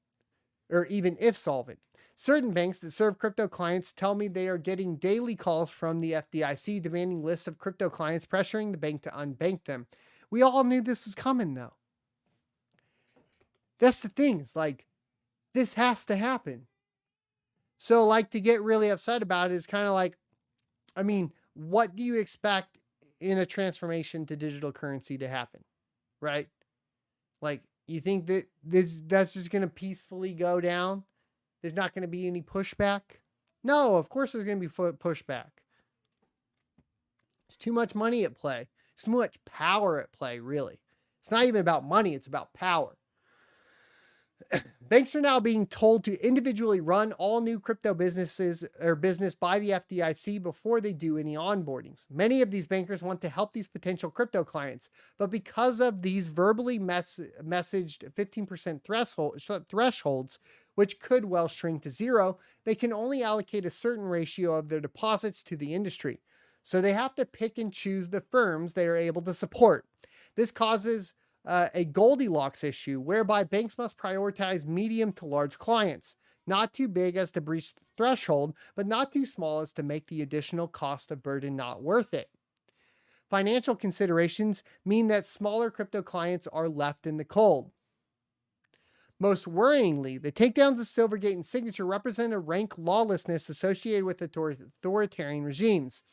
Certain banks that serve crypto clients tell me they are getting daily calls from the FDIC demanding lists of crypto clients, pressuring the bank to unbank them. We all knew this was coming, though. That's the thing. It's like, this has to happen. So, like, to get really upset about it is kind of like, I mean, what do you expect in a transformation to digital currency to happen, right? Like, you think that that's just going to peacefully go down? There's not going to be any pushback? No, of course there's going to be pushback. It's too much money at play. It's too much power at play, really. It's not even about money, it's about power. Banks are now being told to individually run all new crypto businesses or business by the FDIC before they do any onboardings. Many of these bankers want to help these potential crypto clients, but because of these verbally messaged 15% thresholds, which could well shrink to zero, they can only allocate a certain ratio of their deposits to the industry. So they have to pick and choose the firms they are able to support. This causes a Goldilocks issue whereby banks must prioritize medium to large clients, not too big as to breach the threshold, but not too small as to make the additional cost of burden not worth it. Financial considerations mean that smaller crypto clients are left in the cold. Most worryingly, the takedowns of Silvergate and Signature represent a rank lawlessness associated with authoritarian regimes.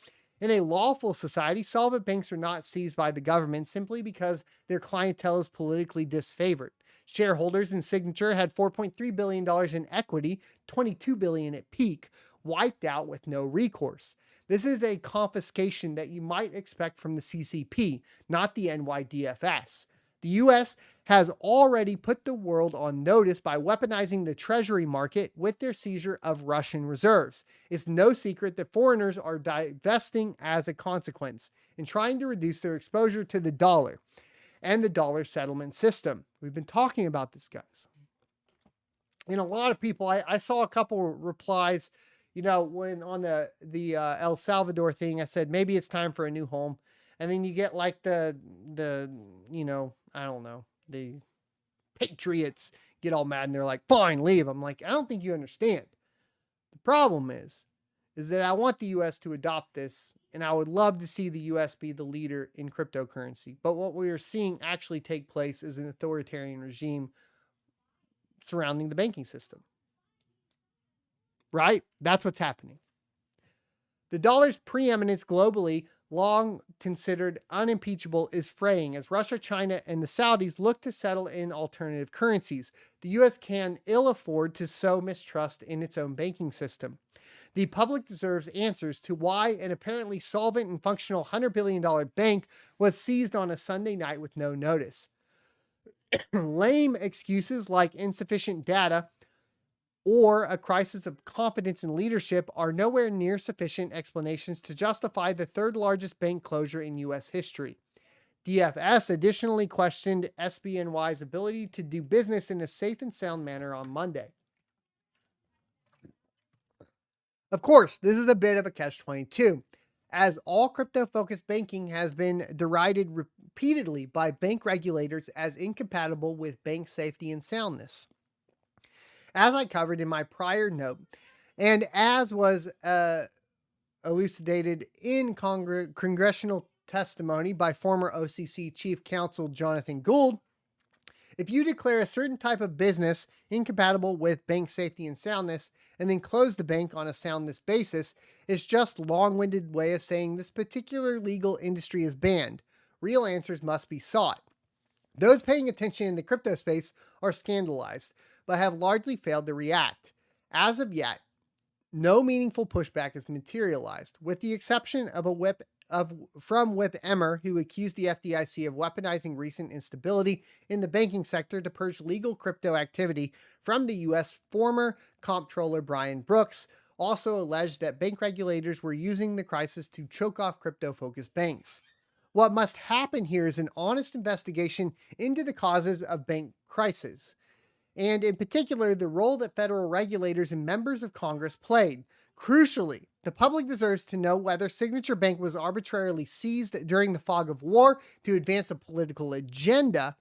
In a lawful society, solvent banks are not seized by the government simply because their clientele is politically disfavored. Shareholders in Signature had $4.3 billion in equity, $22 billion at peak, wiped out with no recourse. This is a confiscation that you might expect from the CCP, not the NYDFS. The U.S. has already put the world on notice by weaponizing the treasury market with their seizure of Russian reserves. It's no secret that foreigners are divesting as a consequence and trying to reduce their exposure to the dollar and the dollar settlement system. We've been talking about this, guys. And a lot of people, I saw a couple replies, when on the El Salvador thing, I said, maybe it's time for a new home. And then you get like the I don't know, the patriots get all mad and they're like, fine, leave. I'm like, I don't think you understand. The problem is that I want the U.S. to adopt this, and I would love to see the U.S. be the leader in cryptocurrency. But what we are seeing actually take place is an authoritarian regime surrounding the banking system. Right? That's what's happening. The dollar's preeminence globally, long considered unimpeachable, is fraying as Russia, China, and the Saudis look to settle in alternative currencies. The U.S. can ill afford to sow mistrust in its own banking system. The public deserves answers to why an apparently solvent and functional $100 billion bank was seized on a Sunday night with no notice. Lame excuses like insufficient data or a crisis of confidence in leadership are nowhere near sufficient explanations to justify the third largest bank closure in U.S. history. DFS additionally questioned SBNY's ability to do business in a safe and sound manner on Monday. Of course, this is a bit of a catch-22, as all crypto-focused banking has been derided repeatedly by bank regulators as incompatible with bank safety and soundness. As I covered in my prior note, and as was elucidated in congressional testimony by former OCC Chief Counsel Jonathan Gould, if you declare a certain type of business incompatible with bank safety and soundness and then close the bank on a soundness basis, it's just a long-winded way of saying this particular legal industry is banned. Real answers must be sought. Those paying attention in the crypto space are scandalized, but have largely failed to react. As of yet, no meaningful pushback has materialized, with the exception of from Whip Emmer, who accused the FDIC of weaponizing recent instability in the banking sector to purge legal crypto activity from the U.S. Former Comptroller Brian Brooks also alleged that bank regulators were using the crisis to choke off crypto-focused banks. What must happen here is an honest investigation into the causes of bank crises, and in particular, the role that federal regulators and members of Congress played. Crucially, the public deserves to know whether Signature Bank was arbitrarily seized during the fog of war to advance a political agenda.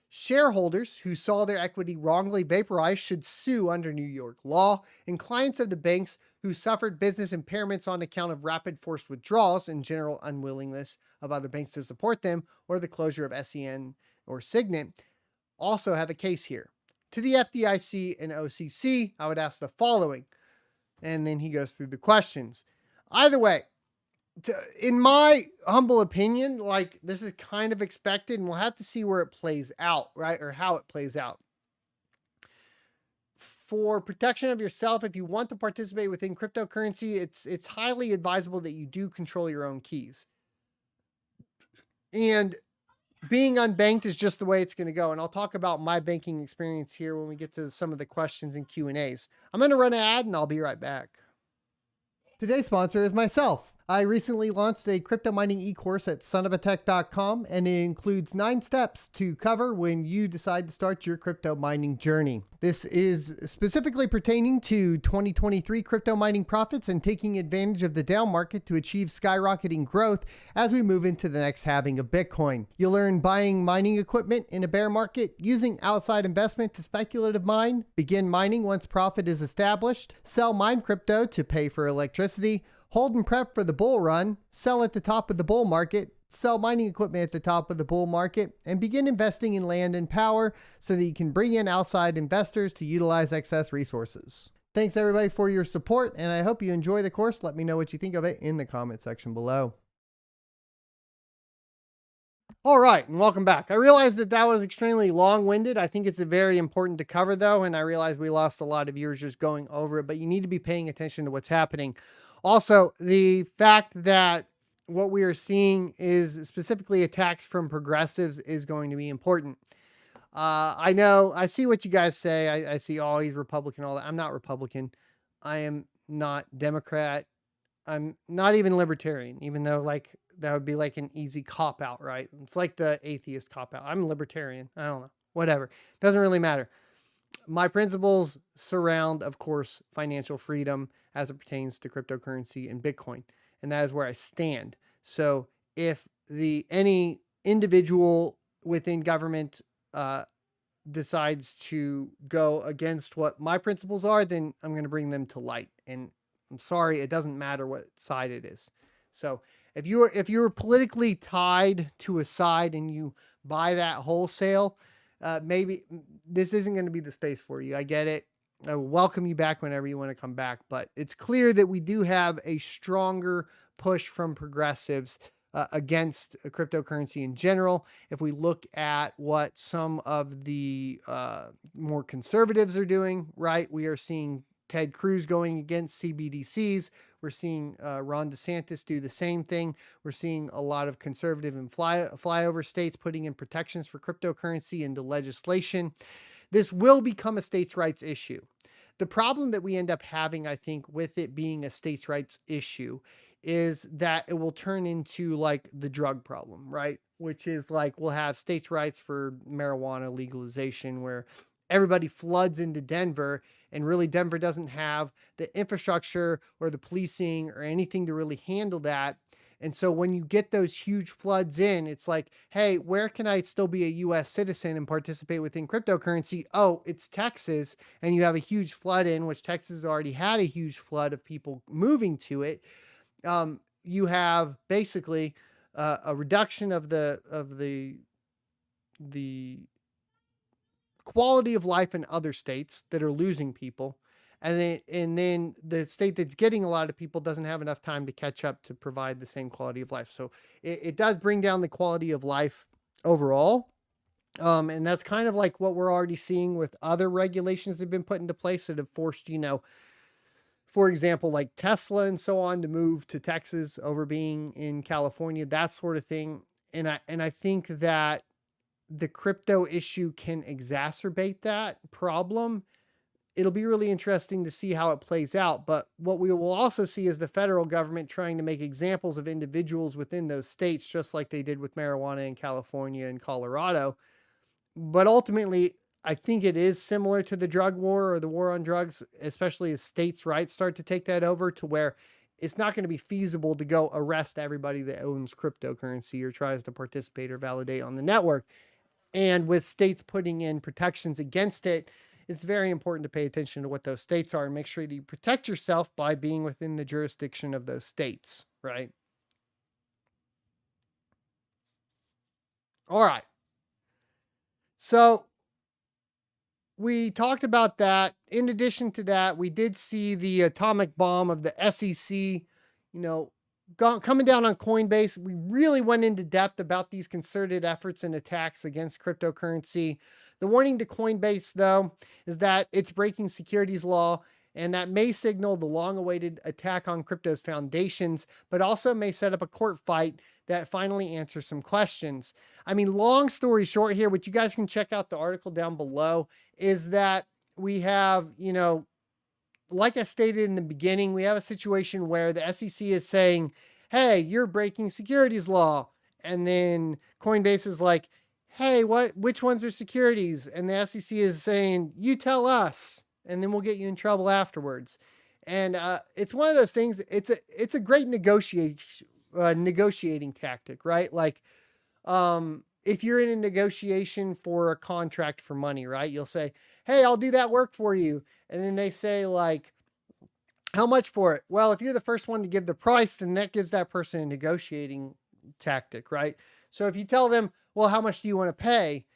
Shareholders who saw their equity wrongly vaporized should sue under New York law, and clients of the banks who suffered business impairments on account of rapid forced withdrawals and general unwillingness of other banks to support them, or the closure of SEN or Signet, also have a case here. To the FDIC and OCC, I would ask the following, and then he goes through the questions. Either way, in my humble opinion, like, this is kind of expected, and we'll have to see where it plays out, right? Or how it plays out. For protection of yourself, if you want to participate within cryptocurrency, it's highly advisable that you do control your own keys. And being unbanked is just the way it's going to go. And I'll talk about my banking experience here when we get to some of the questions and Q&As. I'm going to run an ad and I'll be right back. Today's sponsor is myself. I recently launched a crypto mining e-course at sonofatech.com, and it includes 9 steps to cover when you decide to start your crypto mining journey. This is specifically pertaining to 2023 crypto mining profits and taking advantage of the down market to achieve skyrocketing growth as we move into the next halving of Bitcoin. You'll learn buying mining equipment in a bear market, using outside investment to speculative mine, begin mining once profit is established, sell mine crypto to pay for electricity, hold and prep for the bull run, sell at the top of the bull market, sell mining equipment at the top of the bull market, and begin investing in land and power so that you can bring in outside investors to utilize excess resources. Thanks everybody for your support, and I hope you enjoy the course. Let me know what you think of it in the comment section below. All right, and welcome back. I realized that was extremely long-winded. I think it's very important to cover, though, and I realize we lost a lot of viewers just going over it, but you need to be paying attention to what's happening. Also, the fact that what we are seeing is specifically attacks from progressives is going to be important. I know, I see what you guys say. I see, oh, he's Republican, all that. I'm not Republican. I am not Democrat. I'm not even libertarian, even though, like, that would be like an easy cop-out, right? It's like the atheist cop-out. I'm libertarian. I don't know. Whatever. Doesn't really matter. My principles surround, of course, financial freedom as it pertains to cryptocurrency and Bitcoin. And that is where I stand. So if any individual within government decides to go against what my principles are, then I'm going to bring them to light. And I'm sorry, it doesn't matter what side it is. So if you're politically tied to a side and you buy that wholesale, maybe this isn't going to be the space for you. I get it. I will welcome you back whenever you want to come back, but it's clear that we do have a stronger push from progressives against cryptocurrency in general. If we look at what some of the more conservatives are doing, right? We are seeing Ted Cruz going against CBDCs. We're seeing Ron DeSantis do the same thing. We're seeing a lot of conservative and flyover states putting in protections for cryptocurrency into legislation. This will become a states' rights issue. The problem that we end up having, I think, with it being a states' rights issue is that it will turn into like the drug problem, right? Which is like, we'll have states' rights for marijuana legalization where everybody floods into Denver, and really Denver doesn't have the infrastructure or the policing or anything to really handle that. And so when you get those huge floods in, it's like, hey, where can I still be a U.S. citizen and participate within cryptocurrency? Oh, it's Texas, and you have a huge flood in, which Texas already had a huge flood of people moving to it. You have basically a reduction of the quality of life in other states that are losing people. And then the state that's getting a lot of people doesn't have enough time to catch up to provide the same quality of life. So it does bring down the quality of life overall. And that's kind of like what we're already seeing with other regulations that have been put into place that have forced, for example, like Tesla and so on to move to Texas over being in California, that sort of thing. And I think that the crypto issue can exacerbate that problem. It'll be really interesting to see how it plays out. But what we will also see is the federal government trying to make examples of individuals within those states, just like they did with marijuana in California and Colorado. But ultimately, I think it is similar to the drug war or the war on drugs, especially as states' rights start to take that over, to where it's not going to be feasible to go arrest everybody that owns cryptocurrency or tries to participate or validate on the network. And with states putting in protections against it, it's very important to pay attention to what those states are and make sure that you protect yourself by being within the jurisdiction of those states, right? All right. So we talked about that. In addition to that, we did see the atomic bomb of the SEC, coming down on Coinbase. We really went into depth about these concerted efforts and attacks against cryptocurrency. The warning to Coinbase, though, is that it's breaking securities law, and that may signal the long-awaited attack on crypto's foundations, but also may set up a court fight that finally answers some questions. I mean, long story short here, which you guys can check out the article down below, is that we have, like I stated in the beginning, we have a situation where the SEC is saying, hey, you're breaking securities law. And then Coinbase is like, hey, which ones are securities? And the SEC is saying, you tell us, and then we'll get you in trouble afterwards. And it's one of those things. It's a great negotiating tactic, right? Like, if you're in a negotiation for a contract for money, right? You'll say, hey, I'll do that work for you. And then they say, like, how much for it? Well, if you're the first one to give the price, then that gives that person a negotiating tactic, right? So if you tell them, well, how much do you want to pay?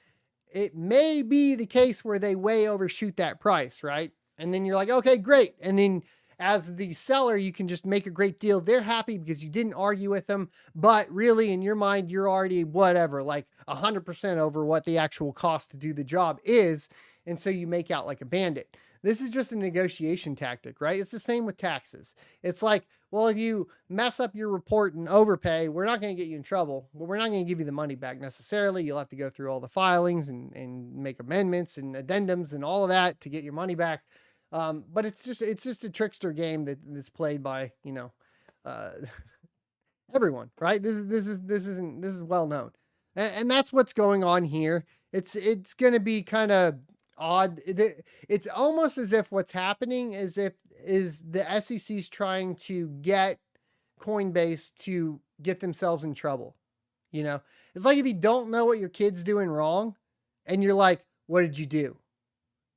It may be the case where they way overshoot that price, right? And then you're like, okay, great. And then as the seller, you can just make a great deal. They're happy because you didn't argue with them, but really in your mind, you're already whatever, like 100% over what the actual cost to do the job is. And so you make out like a bandit. This is just a negotiation tactic, right? It's the same with taxes. It's like, well, if you mess up your report and overpay, we're not going to get you in trouble, but we're not going to give you the money back necessarily. You'll have to go through all the filings and make amendments and addendums and all of that to get your money back. But it's just a trickster game that's played by, everyone, right? This is well known. And that's what's going on here. It's going to be kind of odd. It's almost as if what's happening is the SEC's trying to get Coinbase to get themselves in trouble. It's like if you don't know what your kid's doing wrong and you're like, what did you do?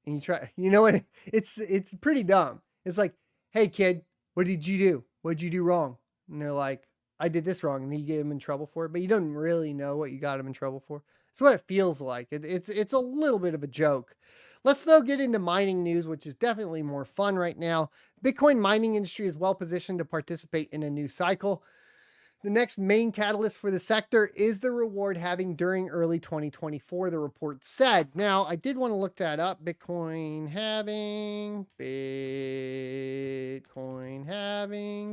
And you try, what? It's pretty dumb. It's like, hey kid, what did you do? What did you do wrong? And they're like, I did this wrong. And then you get them in trouble for it, but you don't really know what you got them in trouble for. It's what it feels like. It's a little bit of a joke. Let's though get into mining news, which is definitely more fun right now. Bitcoin mining industry is well positioned to participate in a new cycle. The next main catalyst for the sector is the reward halving during early 2024, the report said. Now, I did want to look that up. Bitcoin halving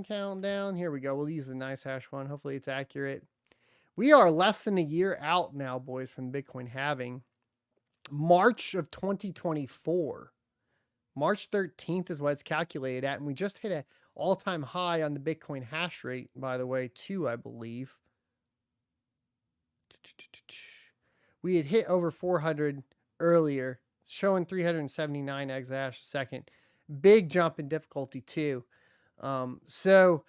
countdown. Here we go. We'll use the nice hash one. Hopefully it's accurate. We are less than a year out now, boys, from Bitcoin halving. March of 2024. March 13th is what it's calculated at, and we just hit an all-time high on the Bitcoin hash rate, by the way, too, I believe. We had hit over 400 earlier, showing 379 exahash a second. Big jump in difficulty, too. So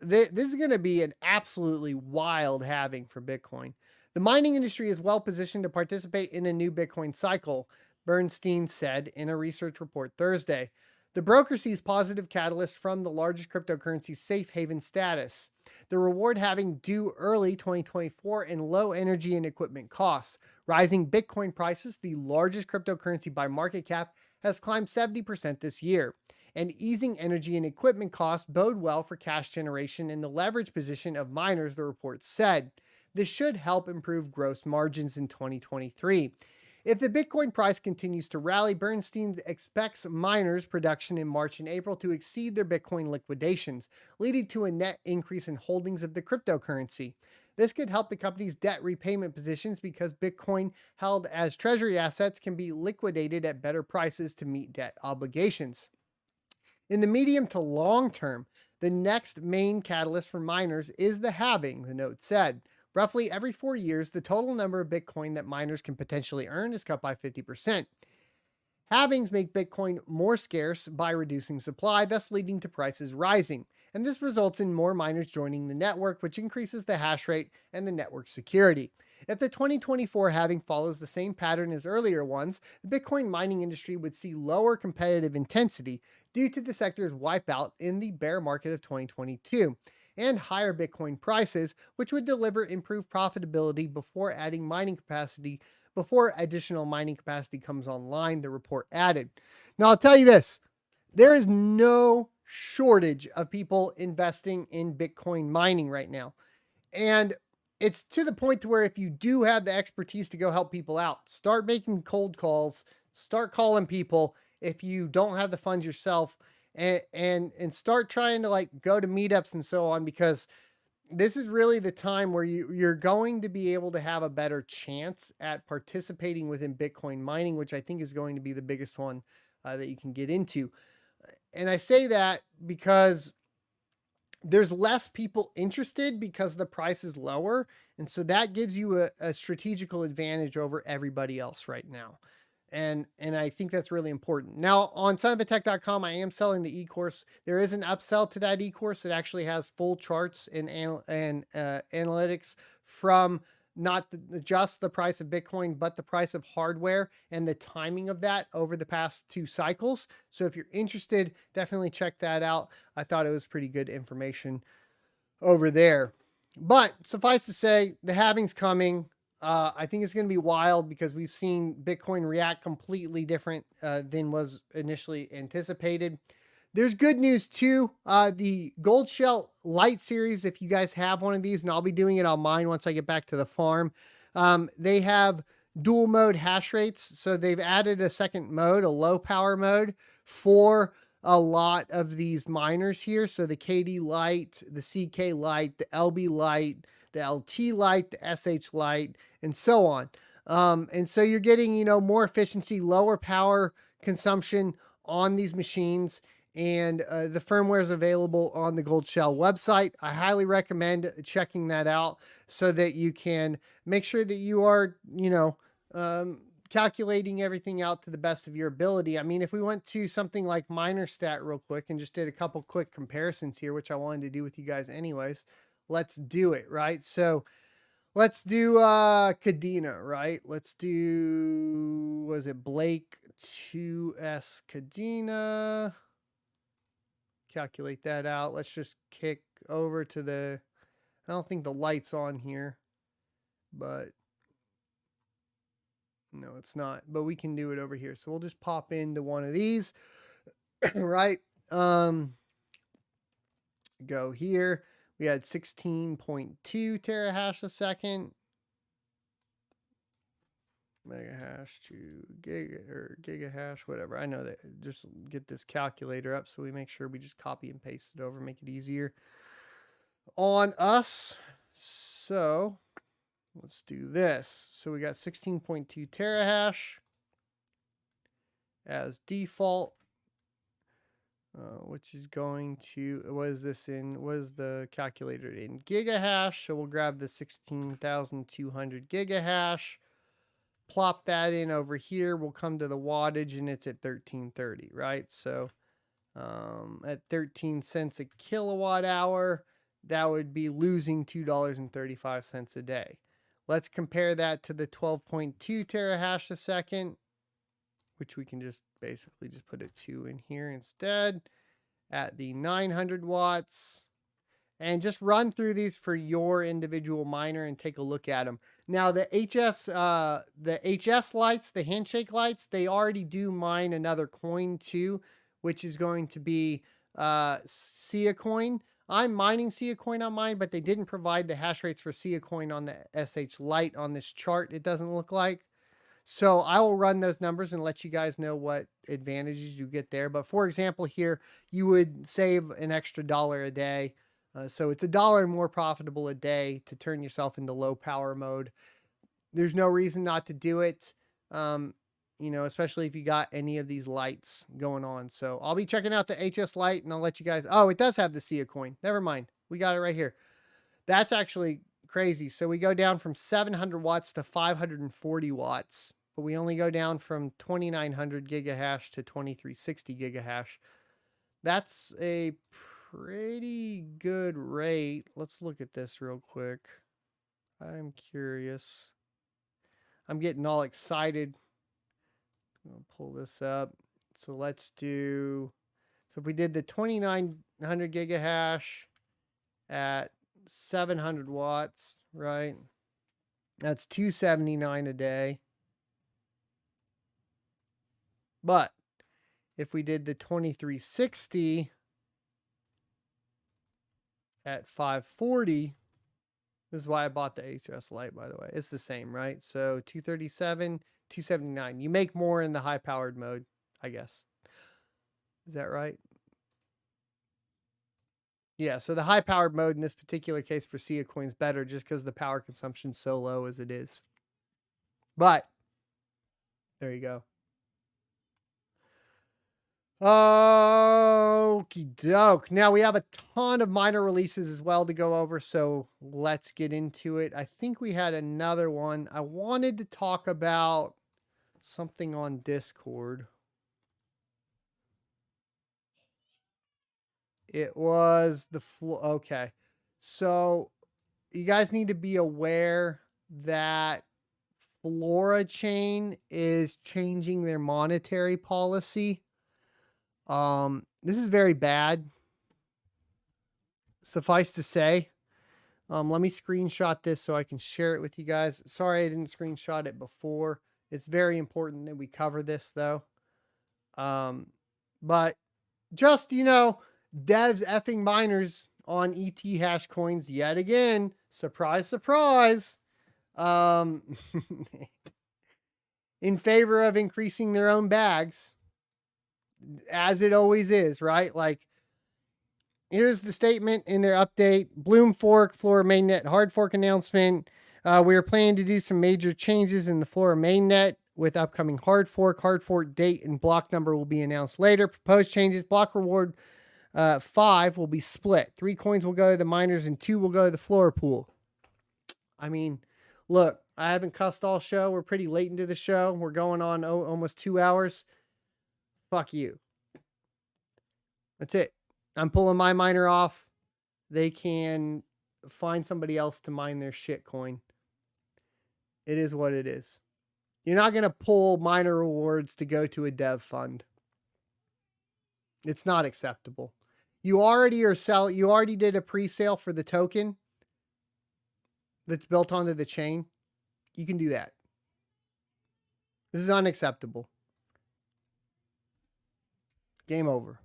this is going to be an absolutely wild halving for Bitcoin. The mining industry is well positioned to participate in a new Bitcoin cycle, Bernstein said in a research report Thursday. The broker sees positive catalysts from the largest cryptocurrency safe haven status, the reward halving due early 2024, and low energy and equipment costs. Rising Bitcoin prices, the largest cryptocurrency by market cap, has climbed 70% this year. And easing energy and equipment costs bode well for cash generation in the leverage position of miners, the report said. This should help improve gross margins in 2023. If the Bitcoin price continues to rally, Bernstein expects miners' production in March and April to exceed their Bitcoin liquidations, leading to a net increase in holdings of the cryptocurrency. This could help the company's debt repayment positions because Bitcoin held as treasury assets can be liquidated at better prices to meet debt obligations. In the medium to long term, the next main catalyst for miners is the halving, the note said. Roughly every 4 years, the total number of Bitcoin that miners can potentially earn is cut by 50%. Halvings make Bitcoin more scarce by reducing supply, thus leading to prices rising. And this results in more miners joining the network, which increases the hash rate and the network security. If the 2024 halving follows the same pattern as earlier ones, the Bitcoin mining industry would see lower competitive intensity due to the sector's wipeout in the bear market of 2022. And higher Bitcoin prices, which would deliver improved profitability before additional mining capacity comes online, the report added. Now, I'll tell you this, there is no shortage of people investing in Bitcoin mining right now. And it's to the point to where if you do have the expertise to go help people out, start making cold calls, start calling people if you don't have the funds yourself, and start trying to like go to meetups and so on, because this is really the time where you're going to be able to have a better chance at participating within Bitcoin mining, which I think is going to be the biggest one that you can get into. And I say that because there's less people interested because the price is lower. And so that gives you a strategical advantage over everybody else right now. And I think that's really important. Now, on sonofatech.com, I am selling the Ecourse. There is an upsell to that Ecourse. It actually has full charts and analytics from not just the price of Bitcoin, but the price of hardware and the timing of that over the past 2 cycles. So if you're interested, definitely check that out. I thought it was pretty good information over there. But suffice to say, the halving's coming. I think it's going to be wild because we've seen Bitcoin react completely different than was initially anticipated. There's good news too. The Gold Shell Lite series, if you guys have one of these, and I'll be doing it on mine once I get back to the farm, they have dual mode hash rates. So they've added a second mode, a low power mode for a lot of these miners here. So the KD Lite, the CK Lite, the LB Lite, the LT Lite, the SH Lite, and so on. And so you're getting, more efficiency, lower power consumption on these machines. And the firmware is available on the Gold Shell website. I highly recommend checking that out so that you can make sure that you are, calculating everything out to the best of your ability. I mean, if we went to something like MinerStat real quick and just did a couple quick comparisons here, which I wanted to do with you guys anyways, let's do it, right? So let's do Kadena, right? Let's do, was it Blake 2S Kadena? Calculate that out. Let's just kick over to the, I don't think the light's on here, but no, it's not, but we can do it over here. So we'll just pop into one of these, right? Go here. We had 16.2 terahash a second. Mega hash to gigahash, whatever. I know that. Just get this calculator up so we make sure we just copy and paste it over, make it easier on us. So let's do this. So we got 16.2 terahash as default, which is going to, what is the calculator in gigahash? So we'll grab the 16,200 gigahash. Plop that in over here. We'll come to the wattage and it's at 1330, right? So at 13 cents a kilowatt hour, that would be losing $2.35 a day. Let's compare that to the 12.2 terahash a second, which we can just basically just put a 2 in here instead at the 900 watts. And just run through these for your individual miner and take a look at them. Now the HS lights, the handshake lights, they already do mine another coin too, which is going to be Sia coin. I'm mining SIA coin on mine, but they didn't provide the hash rates for SIA coin on the SH Lite on this chart. It doesn't look like. So I will run those numbers and let you guys know what advantages you get there. But for example, here you would save an extra $1 a day. So it's $1 more profitable a day to turn yourself into low power mode. There's no reason not to do it. You know, especially if you got any of these lights going on. So I'll be checking out the HS Lite and I'll let you guys, oh, it does have the SIA coin. Never mind. We got it right here. That's actually crazy. So we go down from 700 watts to 540 watts, but we only go down from 2900 gigahash to 2360 gigahash. That's a pretty good rate. Let's look at this real quick. I'm curious. I'm getting all excited. I'll pull this up. So let's do, so if we did the 2900 gigahash at 700 watts, right? That's 279 a day. But if we did the 2360 at 540, this is why I bought the HS Lite, by the way. It's the same, right? So 237, 279. You make more in the high powered mode, I guess. Is that right? Yeah, so the high powered mode in this particular case for SIA coin's better just because the power consumption's so low as it is. But there you go. Okie doke. Now we have a ton of minor releases as well to go over, so let's get into it. I think we had another one. I wanted to talk about something on Discord. It was the okay. So you guys need to be aware that FloraChain is changing their monetary policy. This is very bad. Suffice to say, let me screenshot this so I can share it with you guys. Sorry I didn't screenshot it before. It's very important that we cover this though. But just, you know, devs effing miners on ETH hash coins yet again. Surprise, surprise. In favor of increasing their own bags. As it always is, right? Like, here's the statement in their update. Bloom fork, Flora mainnet, hard fork announcement. We are planning to do some major changes in the Flora mainnet with upcoming hard fork. Hard fork date and block number will be announced later. Proposed changes, block reward 5 will be split. 3 coins will go to the miners and 2 will go to the Flora pool. I mean, look, I haven't cussed all show. We're pretty late into the show. We're going on almost 2 hours. Fuck you. That's it. I'm pulling my miner off. They can find somebody else to mine their shit coin. It is what it is. You're not going to pull miner rewards to go to a dev fund. It's not acceptable. You already did a pre-sale for the token that's built onto the chain. You can do that. This is unacceptable. Game over.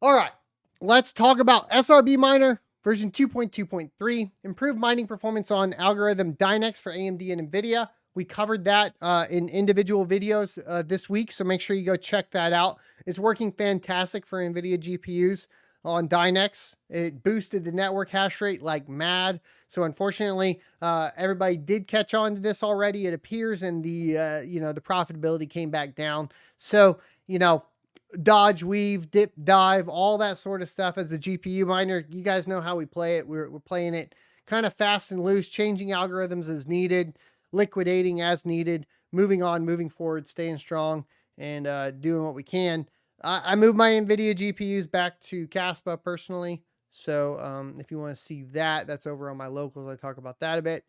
All right, let's talk about SRB Miner version 2.2.3. Improved mining performance on algorithm Dynex for AMD and NVIDIA. We covered that in individual videos this week, so make sure you go check that out. It's working fantastic for NVIDIA GPUs on Dynex. It boosted the network hash rate like mad. So unfortunately, everybody did catch on to this already, it appears, and the the profitability came back down. So, dodge, weave, dip, dive, all that sort of stuff as a GPU miner. You guys know how we play it. We're playing it kind of fast and loose, changing algorithms as needed, liquidating as needed, moving on, moving forward, staying strong, and doing what we can. I moved my NVIDIA GPUs back to kaspa personally. So if you want to see that, that's over on my locals. I talk about that a bit.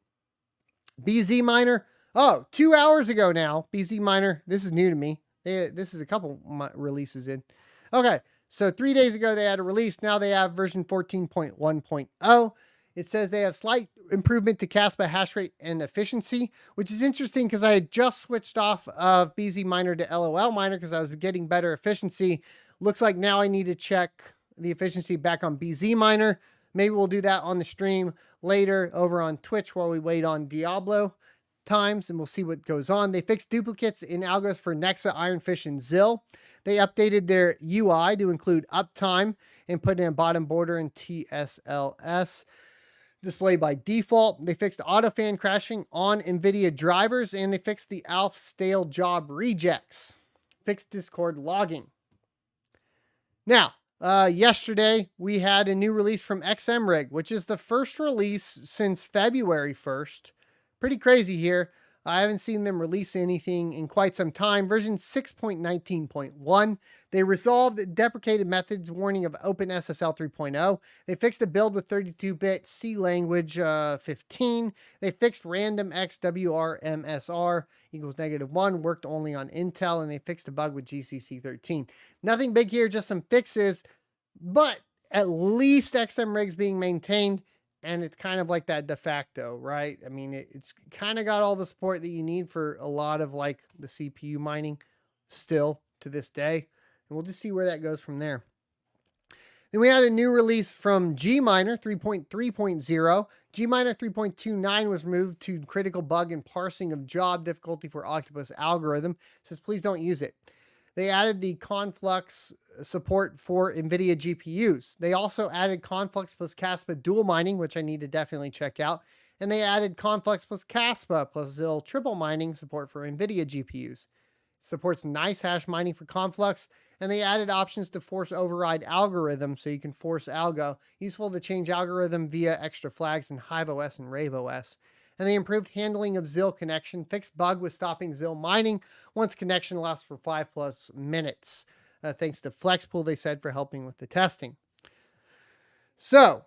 BZ Miner. Oh, 2 hours ago now. BZ Miner. This is new to me. This is a couple releases in. Okay. So 3 days ago, they had a release. Now they have version 14.1.0. It says they have slight improvement to kaspa hash rate and efficiency, which is interesting because I had just switched off of BZ Miner to LOL Miner because I was getting better efficiency. Looks like now I need to check the efficiency back on BZ Miner. Maybe we'll do that on the stream later over on Twitch while we wait on Diablo times, and we'll see what goes on. They fixed duplicates in algos for Nexa, Ironfish, and ZIL. They updated their UI to include uptime and put in a bottom border in TSLS display by default. They fixed autofan crashing on NVIDIA drivers, and they fixed the ALF stale job rejects. Fixed Discord logging. Now, yesterday we had a new release from XMRig, which is the first release since February 1st. Pretty crazy here. I haven't seen them release anything in quite some time. Version 6.19.1. They resolved deprecated methods warning of OpenSSL 3.0. They fixed a build with 32-bit C language 15. They fixed random XWRMSR equals -1. Worked only on Intel, and they fixed a bug with GCC 13. Nothing big here, just some fixes, but at least XMRig's being maintained. And it's kind of like that de facto, right? I mean, it's kind of got all the support that you need for a lot of like the CPU mining still to this day. And we'll just see where that goes from there. Then we had a new release from Gminer 3.3.0. Gminer 3.29 was moved to critical bug and parsing of job difficulty for Octopus algorithm. It says, please don't use it. They added the Conflux support for NVIDIA GPUs. They also added Conflux plus kaspa dual mining, which I need to definitely check out. And they added Conflux plus kaspa plus ZIL triple mining support for NVIDIA GPUs. Supports nice hash mining for Conflux. And they added options to force override algorithm so you can force algo. Useful to change algorithm via extra flags in HiveOS and RaveOS. And they improved handling of ZIL connection, fixed bug with stopping ZIL mining once connection lasts for 5+ minutes. Thanks to FlexPool, they said, for helping with the testing. So,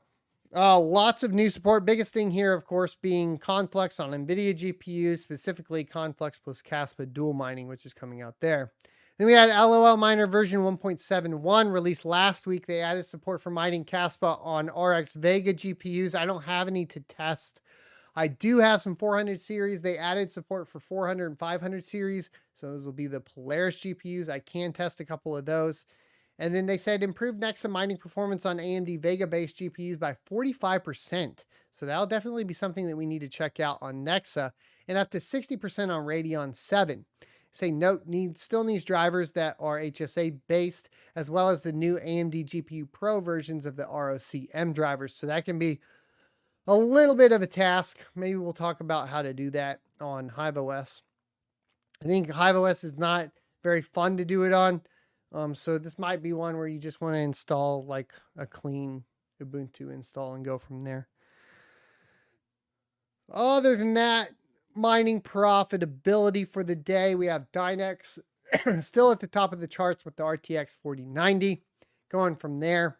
lots of new support. Biggest thing here, of course, being Conflux on NVIDIA GPUs, specifically Conflux plus kaspa dual mining, which is coming out there. Then we had LOL Miner version 1.71 released last week. They added support for mining kaspa on RX Vega GPUs. I don't have any to test. I do have some 400 series. They added support for 400 and 500 series. So those will be the Polaris GPUs. I can test a couple of those. And then they said improved Nexa mining performance on AMD Vega-based GPUs by 45%. So that'll definitely be something that we need to check out on Nexa. And up to 60% on Radeon 7. Say note, still needs drivers that are HSA based, as well as the new AMD GPU Pro versions of the ROCm drivers. So that can be a little bit of a task. Maybe we'll talk about how to do that on HiveOS. I think HiveOS is not very fun to do it on. So this might be one where you just want to install like a clean Ubuntu install and go from there. Other than that, mining profitability for the day, we have Dynex still at the top of the charts with the RTX 4090. Going from there,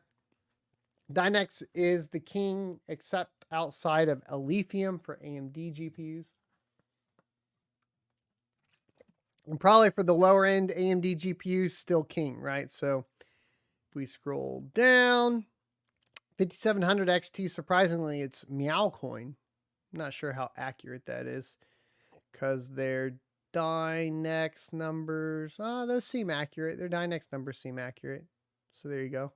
Dynex is the king except outside of Alephium for AMD GPUs. And probably for the lower end AMD GPUs, still king, right? So if we scroll down, 5700 XT, surprisingly, it's Meowcoin. I'm not sure how accurate that is because their Dynex numbers, those seem accurate. Their Dynex numbers seem accurate. So there you go.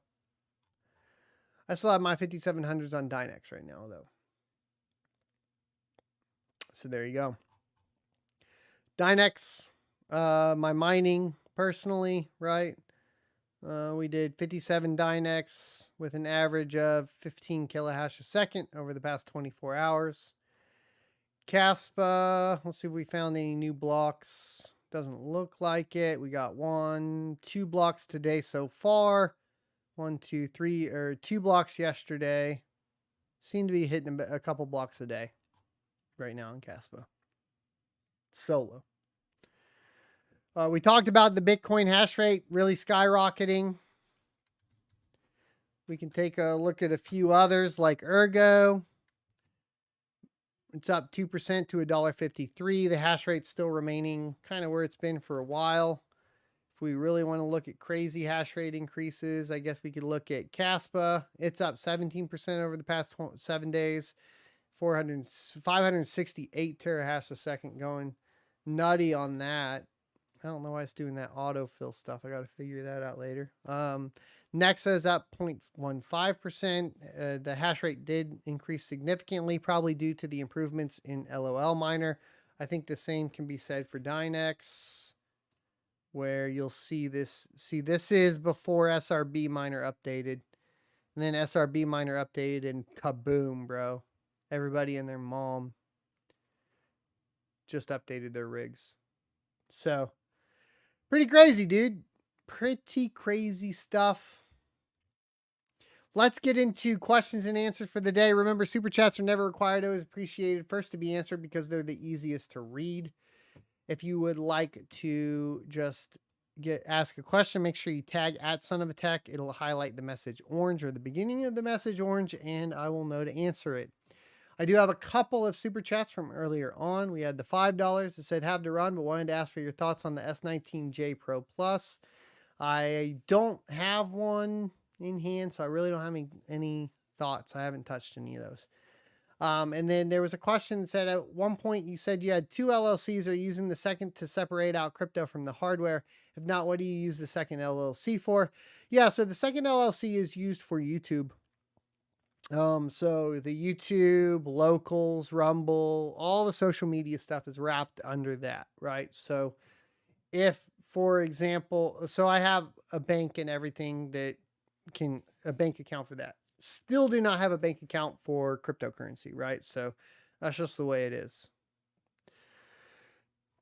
I still have my 5700s on Dynex right now, though. So there you go. Dynex, my mining personally, right? We did 57 Dynex with an average of 15 kilohash a second over the past 24 hours. Kaspa, let's see if we found any new blocks. Doesn't look like it. We got 2 blocks today so far. 1, 2, 3, or 2 blocks yesterday. Seem to be hitting a couple blocks a day right now in Kaspa. Solo. We talked about the Bitcoin hash rate really skyrocketing. We can take a look at a few others like Ergo. It's up 2% to $1.53. The hash rate's still remaining kind of where it's been for a while. If we really want to look at crazy hash rate increases, I guess we could look at Kaspa. It's up 17% over the past 7 days. 568 terahash a second, going nutty on that. I don't know why it's doing that autofill stuff. I got to figure that out later. Nexa is up 0.15%. The hash rate did increase significantly, probably due to the improvements in LOL miner. I think the same can be said for Dynex, where you'll see this. See, this is before SRB miner updated. And then SRB miner updated and kaboom, bro. Everybody and their mom just updated their rigs. So, pretty crazy, dude. Pretty crazy stuff. Let's get into questions and answers for the day. Remember, super chats are never required. Always appreciated. First to be answered because they're the easiest to read. If you would like to just ask a question, make sure you tag @SonOfATech. It'll highlight the message orange or the beginning of the message orange, and I will know to answer it. I do have a couple of super chats from earlier on. We had the $5 that said have to run, but wanted to ask for your thoughts on the S19J Pro Plus. I don't have one in hand, so I really don't have any thoughts. I haven't touched any of those. And then there was a question that said at one point you said you had 2 LLCs. Are you using the second to separate out crypto from the hardware? If not, what do you use the second LLC for? Yeah, so the second LLC is used for YouTube. So the YouTube, Locals, Rumble, all the social media stuff is wrapped under that, right? So if, for example, so I have a bank and everything that a bank account for that. Still do not have a bank account for cryptocurrency, right? So that's just the way it is.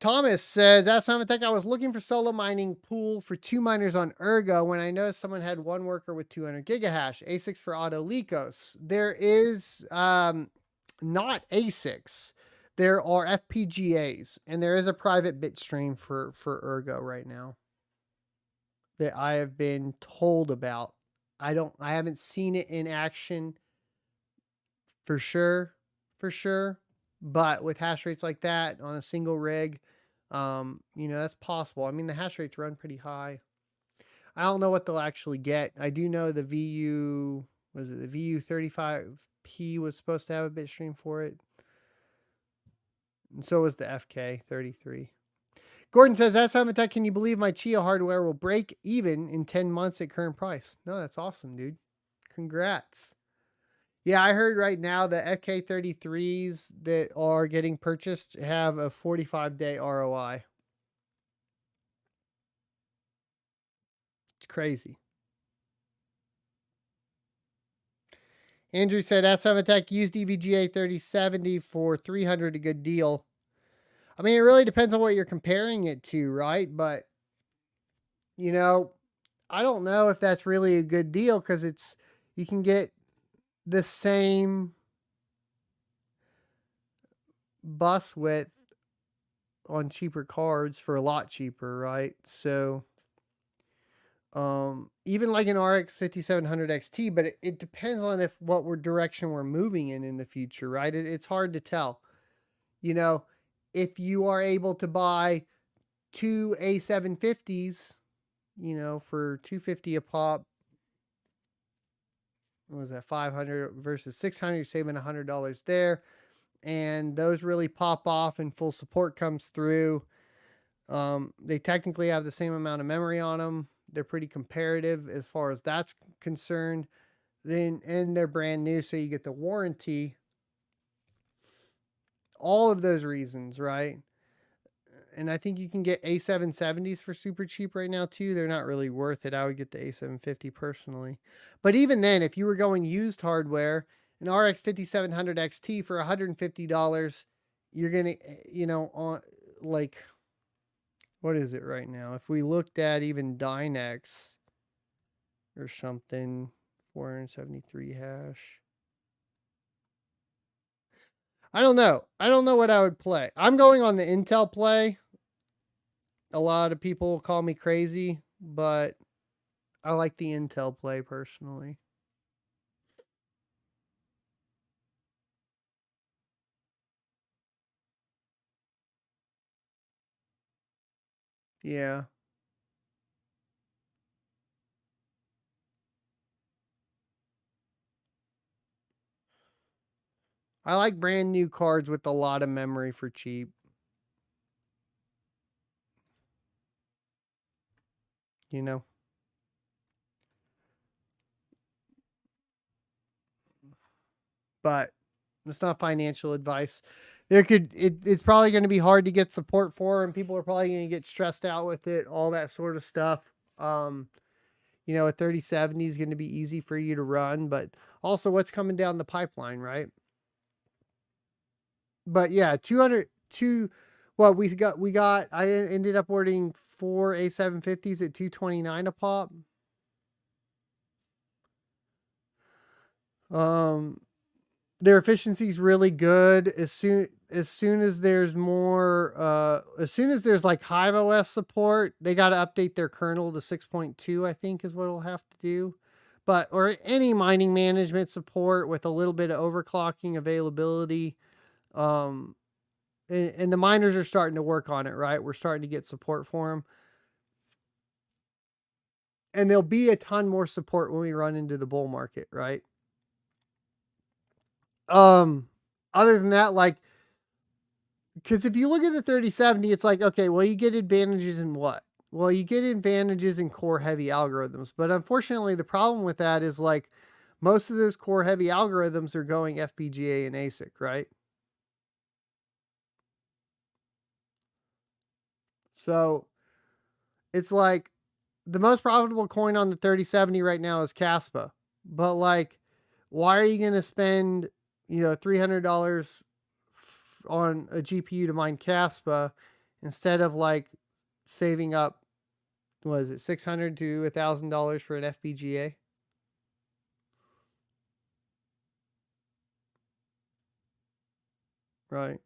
Thomas says, that's something I was looking for solo mining pool for 2 miners on Ergo when I noticed someone had 1 worker with 200 gigahash. ASICs for auto Lycos. There is not ASICs. There are FPGAs, and there is a private bitstream for Ergo right now that I have been told about. I haven't seen it in action for sure, but with hash rates like that on a single rig, that's possible. I mean, the hash rates run pretty high. I don't know what they'll actually get. I do know the the VU35P was supposed to have a bitstream for it. And so was the FK33. Gordon says, that's how much can you believe my Chia hardware will break even in 10 months at current price? No, that's awesome, dude. Congrats. Yeah, I heard right now the FK33s that are getting purchased have a 45-day ROI. It's crazy. Andrew said, S7Tech used EVGA 3070 for $300, a good deal. I mean, it really depends on what you're comparing it to, right? But, I don't know if that's really a good deal because you can get the same bus width on cheaper cards for a lot cheaper, right? So, even like an RX 5700 XT, but it depends on what direction we're moving in the future, right? It's hard to tell. If you are able to buy 2 A750s, for $250 a pop, what was that, 500 versus 600, you're saving $100 there. And those really pop off and full support comes through. They technically have the same amount of memory on them. They're pretty comparative as far as that's concerned. And they're brand new, so you get the warranty. All of those reasons, right? And I think you can get A770s for super cheap right now too. They're not really worth it. I would get the A750 personally. But even then, if you were going used hardware, an RX 5700 XT for $150, you're going to, what is it right now? If we looked at even Dynex or something, 473 hash. I don't know. I don't know what I would play. I'm going on the Intel play. A lot of people call me crazy, but I like the Intel play personally. Yeah. I like brand new cards with a lot of memory for cheap. you know. But it's not financial advice. It's probably going to be hard to get support for, and people are probably going to get stressed out with it, all that sort of stuff. You know, a 3070 is going to be easy for you to run, but also what's coming down the pipeline, right? But yeah, 202. Well, I ended up ordering 4 A750s at $229 a pop. Their efficiency is really good. As soon as there's more, as soon as there's like Hive OS support, they got to update their kernel to 6.2, I think is what it'll have to do. But, or any mining management support with a little bit of overclocking availability. And the miners are starting to work on it, right? We're starting to get support for them. And there'll be a ton more support when we run into the bull market, right? Other than that, like, because if you look at the 3070, it's like, okay, well, you get advantages in what? Well, you get advantages in core heavy algorithms. But unfortunately, the problem with that is like most of those core heavy algorithms are going FPGA and ASIC, right? So it's like the most profitable coin on the 3070 right now is kaspa. But like, why are you going to spend, $300 on a GPU to mine kaspa instead of like saving up, what is it, $600 to $1,000 for an FPGA? Right.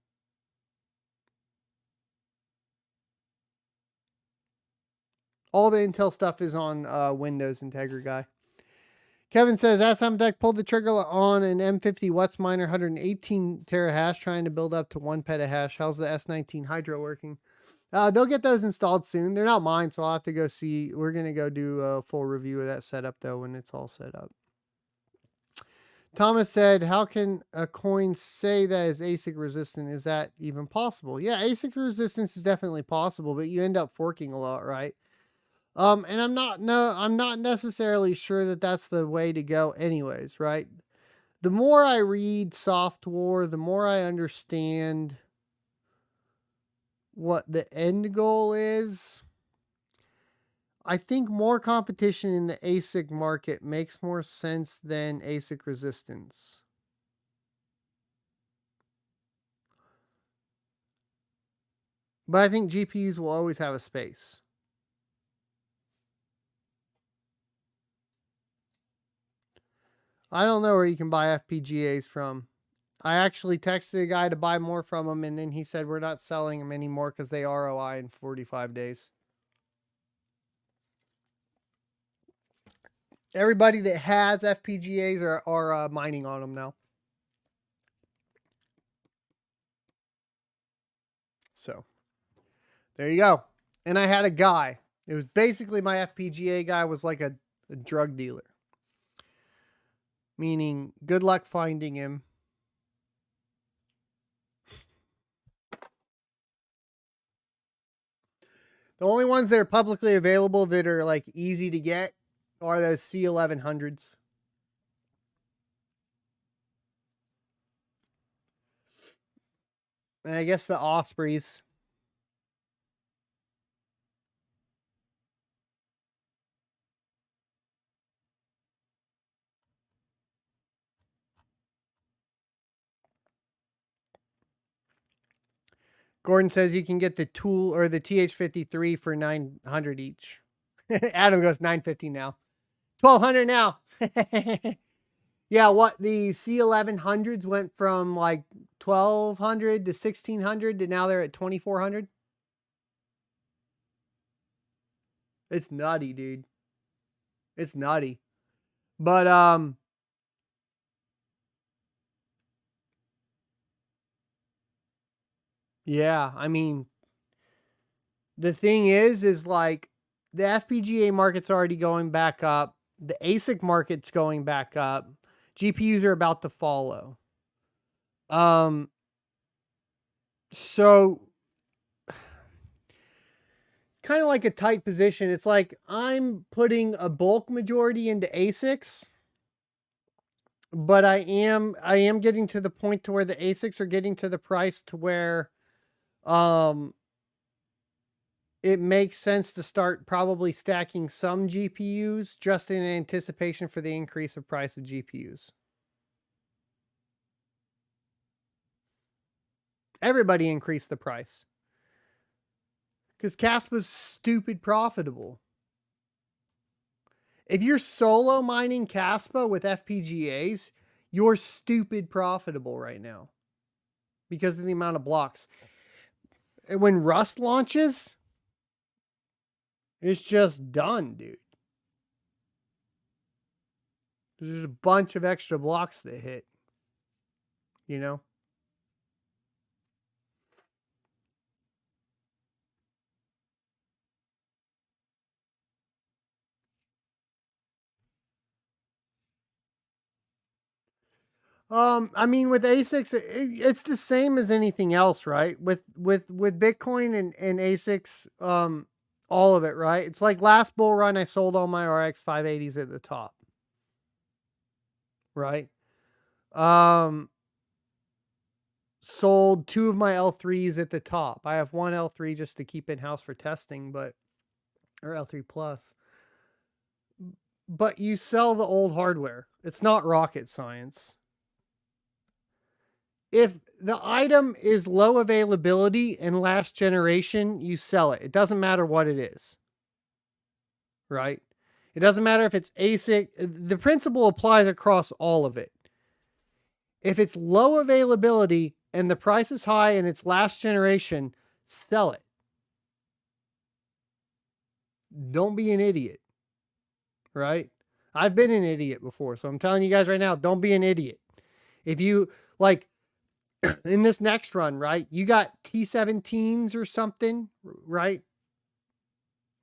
All the Intel stuff is on Windows, Integra guy. Kevin says, Asamtech pulled the trigger on an M50 Watts miner, 118 terahash, trying to build up to 1 petahash. How's the S19 Hydro working? They'll get those installed soon. They're not mine, so I'll have to go see. We're going to go do a full review of that setup, though, when it's all set up. Thomas said, how can a coin say that is ASIC resistant? Is that even possible? Yeah, ASIC resistance is definitely possible, but you end up forking a lot, right? And I'm not necessarily sure that that's the way to go anyways, right? The more I read software, the more I understand what the end goal is. I think more competition in the ASIC market makes more sense than ASIC resistance. But I think GPUs will always have a space. I don't know where you can buy FPGAs from. I actually texted a guy to buy more from them, and then he said we're not selling them anymore because they ROI in 45 days. Everybody that has FPGAs are mining on them now. So there you go. And I had a guy. It was basically my FPGA guy was like a drug dealer. Meaning, good luck finding him. The only ones that are publicly available that are like easy to get are those C1100s. And I guess the Ospreys. Gordon says you can get the tool or the TH53 for $900 each. Adam goes $950 now. $1,200 now. Yeah, what the C1100s went from like $1,200 to $1,600 to now they're at $2,400. It's nutty, dude. It's nutty. But yeah, I mean, the thing is like the FPGA market's already going back up. The ASIC market's going back up. GPUs are about to follow. So kind of like a tight position. It's like I'm putting a bulk majority into ASICs, but I am getting to the point to where the ASICs are getting to the price to where it makes sense to start probably stacking some GPUs just in anticipation for the increase of price of GPUs. Everybody increased the price because Kaspa's stupid profitable. If you're solo mining Kaspa with FPGAs, you're stupid profitable right now because of the amount of blocks. And when Rust launches, it's just done, dude. There's a bunch of extra blocks that hit, you know? I mean, with ASICs, it's the same as anything else, right? With Bitcoin and ASICs, all of it, right? It's like last bull run, I sold all my RX 580s at the top, right? Sold 2 of my L3s at the top. I have 1 L3 just to keep in house for testing, or L3 plus. But you sell the old hardware. It's not rocket science. If the item is low availability and last generation, you sell it. It doesn't matter what it is, right? It doesn't matter if it's ASIC. The principle applies across all of it. If it's low availability and the price is high and it's last generation, sell it. Don't be an idiot, right? I've been an idiot before, so I'm telling you guys right now, don't be an idiot. If you, like, in this next run, right, you got T17s or something, right?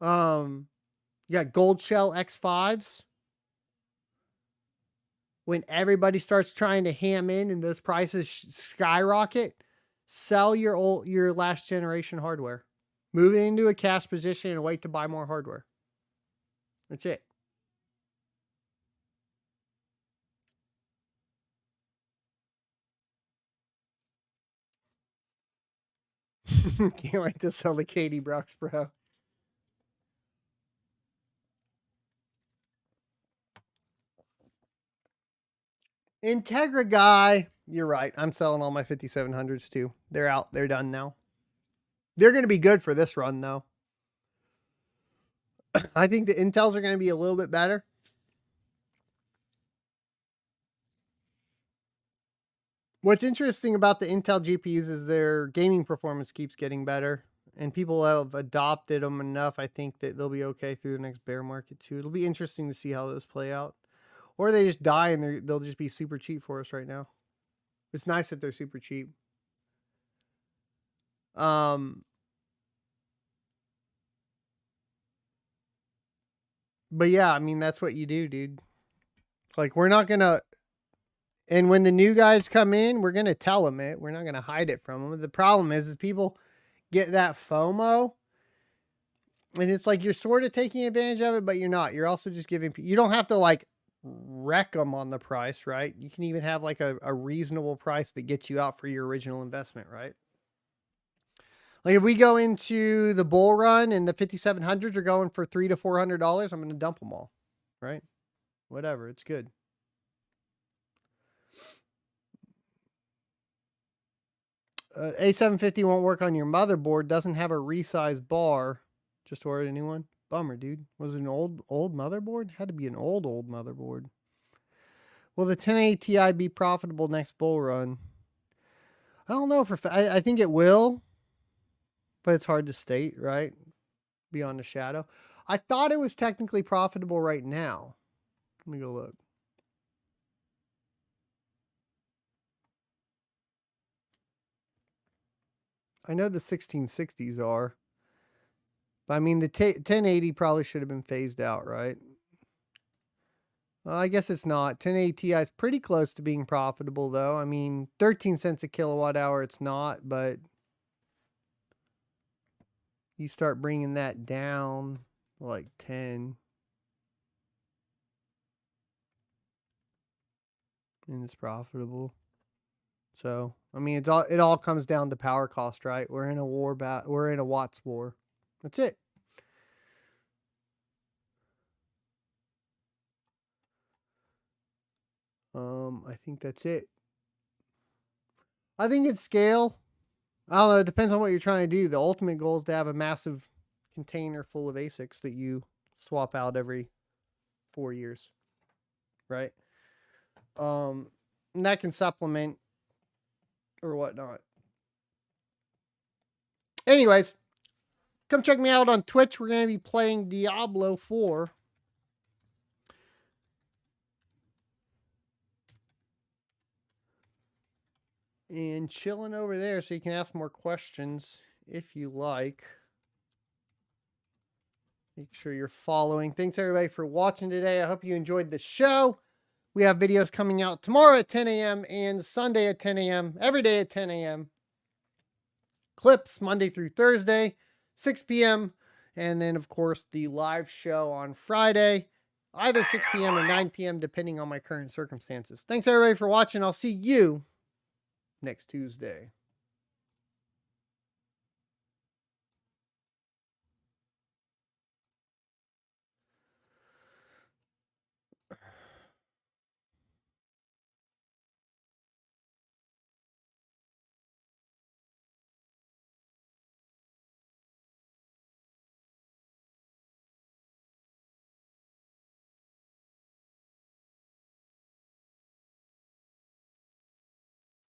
You got Gold Shell X5s. When everybody starts trying to ham in and those prices skyrocket, sell your last generation hardware. Move it into a cash position and wait to buy more hardware. That's it. Can't wait to sell the Katie Brooks, bro. Integra guy, you're right. I'm selling all my 5700s too. They're out. They're done now. They're going to be good for this run though. I think the Intels are going to be a little bit better. What's interesting about the Intel GPUs is their gaming performance keeps getting better, and people have adopted them enough. I think that they'll be okay through the next bear market too. It'll be interesting to see how those play out, or they just die and they'll just be super cheap for us right now. It's nice that they're super cheap. But yeah, I mean, that's what you do, dude. Like, we're not gonna, and when the new guys come in, we're gonna tell them it. We're not gonna hide it from them. The problem is people get that FOMO, and it's like you're sort of taking advantage of it, but you're not. You're also just giving, you don't have to like wreck them on the price, right? You can even have like a reasonable price that gets you out for your original investment, right? Like if we go into the bull run and the 5700s are going for $300 to $400, I'm going to dump them all, right? Whatever, it's good. A750 won't work on your motherboard. Doesn't have a resized bar. Just ordered a new one. Bummer, dude. Was it an old motherboard? Had to be an old motherboard. Will the 1080 Ti be profitable next bull run? I don't know. I think it will, but it's hard to state, right? Beyond a shadow. I thought it was technically profitable right now. Let me go look. I know the 1660s are. But I mean, the 1080 probably should have been phased out, right? Well, I guess it's not. 1080 Ti is pretty close to being profitable, though. I mean, 13 cents a kilowatt hour, it's not, but you start bringing that down like 10. And it's profitable. So, I mean, it all comes down to power cost, right? We're in a we're in a watts war. That's it. I think that's it. I think it's scale. I don't know. It depends on what you're trying to do. The ultimate goal is to have a massive container full of ASICs that you swap out every 4 years, right? And that can supplement or whatnot. Anyways, come check me out on Twitch. We're going to be playing Diablo 4. And chilling over there so you can ask more questions if you like. Make sure you're following. Thanks everybody for watching today. I hope you enjoyed the show. We have videos coming out tomorrow at 10 a.m. and Sunday at 10 a.m. Every day at 10 a.m. Clips Monday through Thursday, 6 p.m. And then, of course, the live show on Friday, either 6 p.m. or 9 p.m. depending on my current circumstances. Thanks everybody for watching. I'll see you next Tuesday.